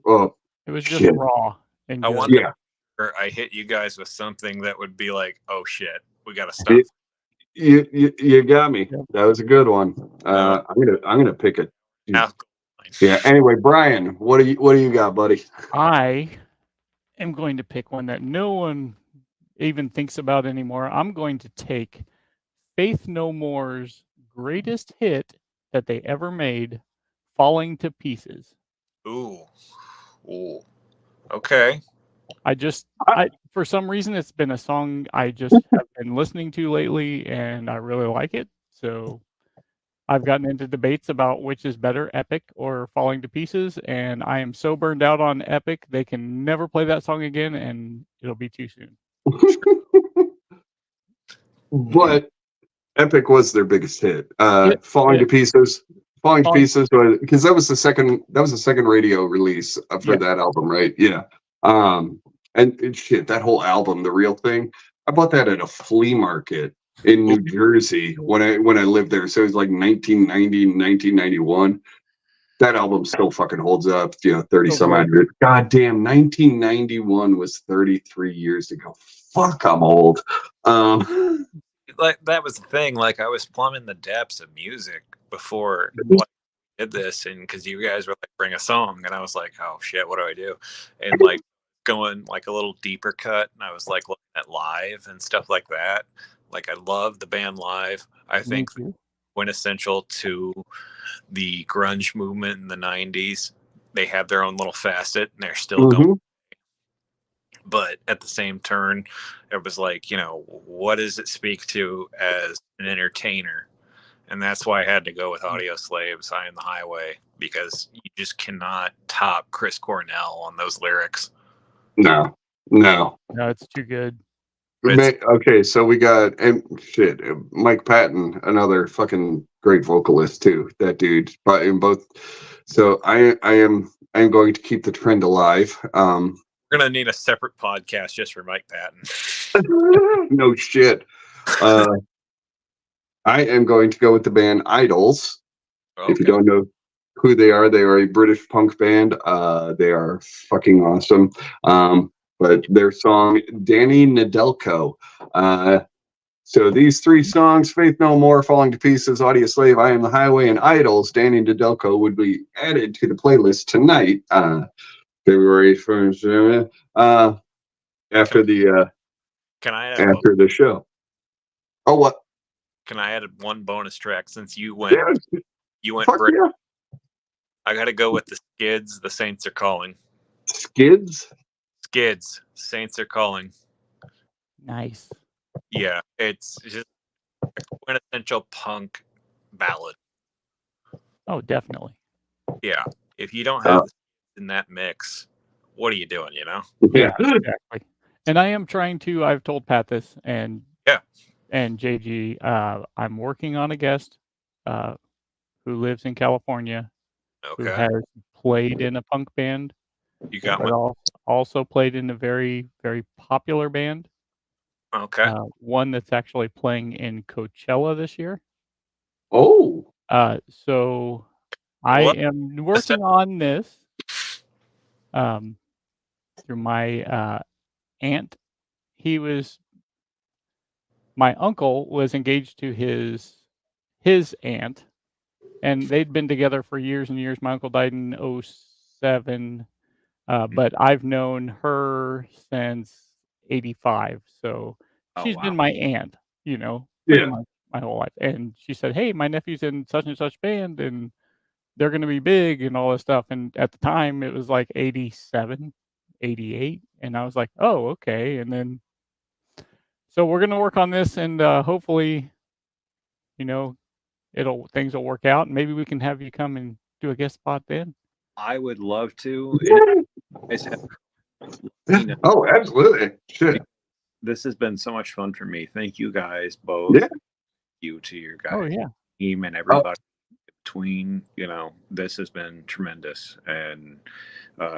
oh It was just shit. raw and I good. want Yeah. I hit you guys with something that would be like, oh shit, we got to stop. You got me. Yep. That was a good one. I'm gonna pick it. Alcohol. Yeah. Anyway, Brian, what do you got, buddy? I am going to pick one that no one even thinks about anymore. I'm going to take Faith No More's greatest hit that they ever made, "Falling to Pieces." Ooh. Okay. For some reason, it's been a song I just have been listening to lately, and I really like it. So I've gotten into debates about which is better, Epic or Falling to Pieces, and I am so burned out on Epic, they can never play that song again, and it'll be too soon. But Epic was their biggest hit. Falling yeah. to Pieces. Falling to Falling- Pieces was because that was the second radio release for Yeah. that album, right? Yeah. And shit, that whole album, The Real Thing, I bought that at a flea market in New Jersey when I lived there. So it was like 1990, 1991. That album still fucking holds up, 30 So some odd years. God damn, 1991 was 33 years ago. Fuck, I'm old. Like that was the thing. Like I was plumbing the depths of music before I did this, and because you guys were like, bring a song, and I was like, oh shit, what do I do? And like going like a little deeper cut, and I was like looking at live and stuff like that. Like I love the band live. I think quintessential to the grunge movement in the 90s. They have their own little facet, and they're still going. But at the same turn, it was like, what does it speak to as an entertainer? And that's why I had to go with Audio Slave's "I Am the Highway," because you just cannot top Chris Cornell on those lyrics. No. it's too good. Okay, so we got Mike Patton, another fucking great vocalist too. That dude, but in both. So I am going to keep the trend alive. We're gonna need a separate podcast just for Mike Patton. No shit. I am going to go with the band Idols. Okay. If you don't know who they are a British punk band. They are fucking awesome. But their song Danny Nedelko, So these three songs, Faith No More, Falling to Pieces, Audio Slave, I Am the Highway, and Idols, Danny Delco, would be added to the playlist tonight, February 1st, after the Can I add after the show. Oh, what? Can I add one bonus track since you went? Yeah, You went. fuck yeah. I got to go with the Skids. The Saints Are Calling. Skids? Skids. Saints Are Calling. Nice. Yeah, it's just a quintessential punk ballad. Oh, definitely. Yeah, if you don't have the Skids in that mix, what are you doing? You know? Yeah, exactly. And I am trying to. I've told Pat this, and JG. I'm working on a guest who lives in California, who Okay. has played in a punk band. You got but also played in a very, very popular band. Okay. One that's actually playing in Coachella this year. Oh. So I am working on this through my aunt. My uncle was engaged to his aunt, and they'd been together for years and years. My uncle died in 2007. But I've known her since 85. So she's been my aunt, pretty much my whole life. And she said, hey, my nephew's in such and such band and they're going to be big and all this stuff. And at the time it was like 87, 88. And I was like, oh, okay. And then, so we're going to work on this and hopefully, things will work out. And maybe we can have you come and do a guest spot then. I would love to. Oh, absolutely. Shit. This has been so much fun for me. Thank you guys both. Yeah. You to your guys yeah. team and everybody between. This has been tremendous. And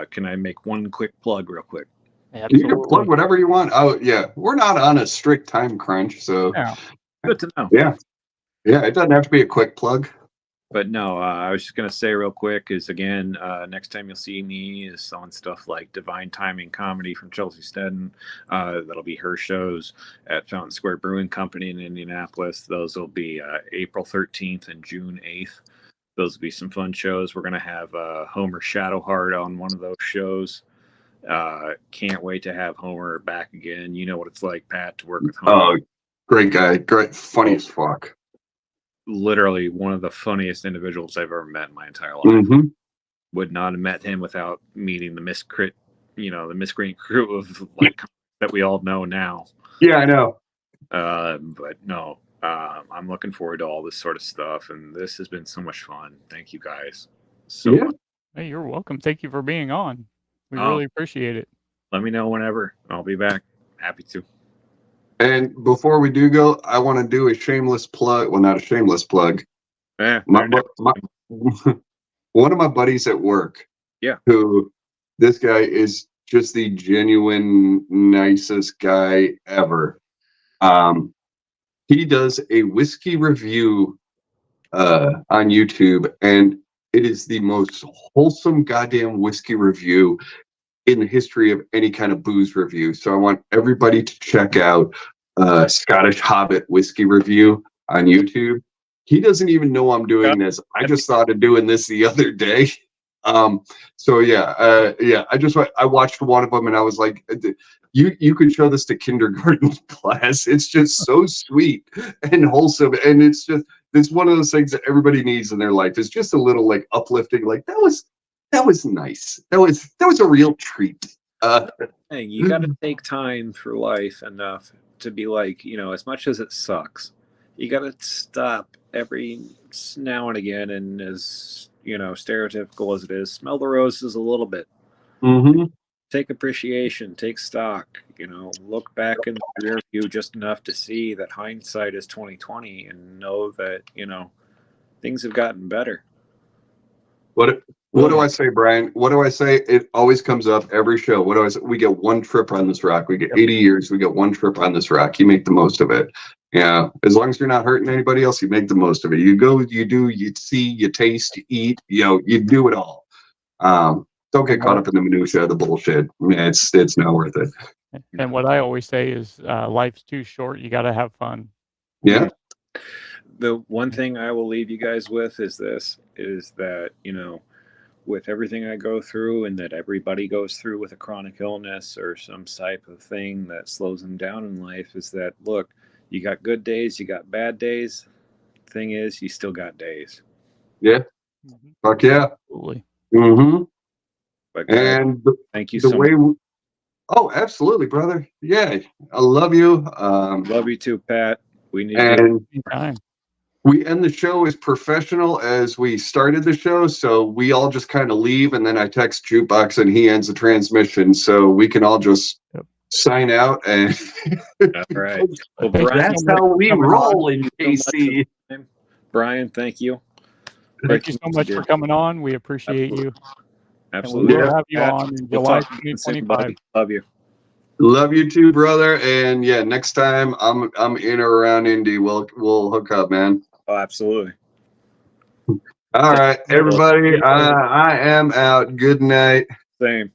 can I make one quick plug real quick? Absolutely. You can plug whatever you want. Oh, yeah. We're not on a strict time crunch, so good to know. Yeah. Yeah, it doesn't have to be a quick plug. But no, I was just going to say real quick is, again, next time you'll see me is on stuff like Divine Timing Comedy from Chelsea Stedden. That'll be her shows at Fountain Square Brewing Company in Indianapolis. Those will be April 13th and June 8th. Those will be some fun shows. We're going to have Homer Shadowheart on one of those shows. Can't wait to have Homer back again. You know what it's like, Pat, to work with Homer. Oh, great guy. Great. Funny as fuck. Literally one of the funniest individuals I've ever met in my entire life. Mm-hmm. Would not have met him without meeting the miscreant crew of that we all know now. Yeah, I know. But no, I'm looking forward to all this sort of stuff, and this has been so much fun. Thank you guys so much. Hey, you're welcome. Thank you for being on. We really appreciate it. Let me know whenever. I'll be back. Happy to. And before we do go, I want to do a shameless plug. Well, not a shameless plug. One of my buddies at work. Yeah. Who, this guy is just the genuine nicest guy ever. He does a whiskey review on YouTube, and it is the most wholesome goddamn whiskey review in the history of any kind of booze review. So I want everybody to check out Scottish Hobbit whiskey review on YouTube. He doesn't even know I'm doing this. I just thought of doing this the other day. I watched one of them and I was like, you could show this to kindergarten class. It's just so sweet and wholesome. And it's one of those things that everybody needs in their life. It's just a little like uplifting, like that was nice. That was a real treat. Hey, you got to take time for life enough to be like, as much as it sucks, you got to stop every now and again, and as stereotypical as it is, smell the roses a little bit. Mm-hmm. Take appreciation, take stock. Look back in the rear view just enough to see that hindsight is 20/20, and know that things have gotten better. What do I say, Brian? What do I say? It always comes up every show. What do I say? We get one trip on this rock. We get 80 years. We get one trip on this rock. You make the most of it. Yeah. As long as you're not hurting anybody else, you make the most of it. You go, you do, you see, you taste, you eat, you do it all. Don't get caught up in the minutia of the bullshit. It's not worth it. And what I always say is life's too short. You got to have fun. Yeah. The one thing I will leave you guys with is this: is that with everything I go through, and that everybody goes through with a chronic illness or some type of thing that slows them down in life, is that look, you got good days, you got bad days. Thing is, you still got days. Yeah. Fuck yeah. Absolutely. Mm-hmm. But guys, And thank you the so way much. oh, absolutely, brother. Yeah, I love you. Love you too, Pat. We need And Anytime. we end the show as professional as we started the show, so we all just kind of leave, and then I text Jukebox, and he ends the transmission, so we can all just sign out. And all right. Well, Thank you Bryan, that's so much how for we coming roll on. in thank you so much for KC. the time. Bryan, thank you. Thank you so much for coming on. We appreciate you. Absolutely. And we will Yeah. have you Pat, on in we'll July talk again soon, 2025. buddy. Love you. Love you too, brother. And yeah, next time I'm in or around Indy, we'll hook up, man. Oh, absolutely. All right, everybody. I am out. Good night. Same.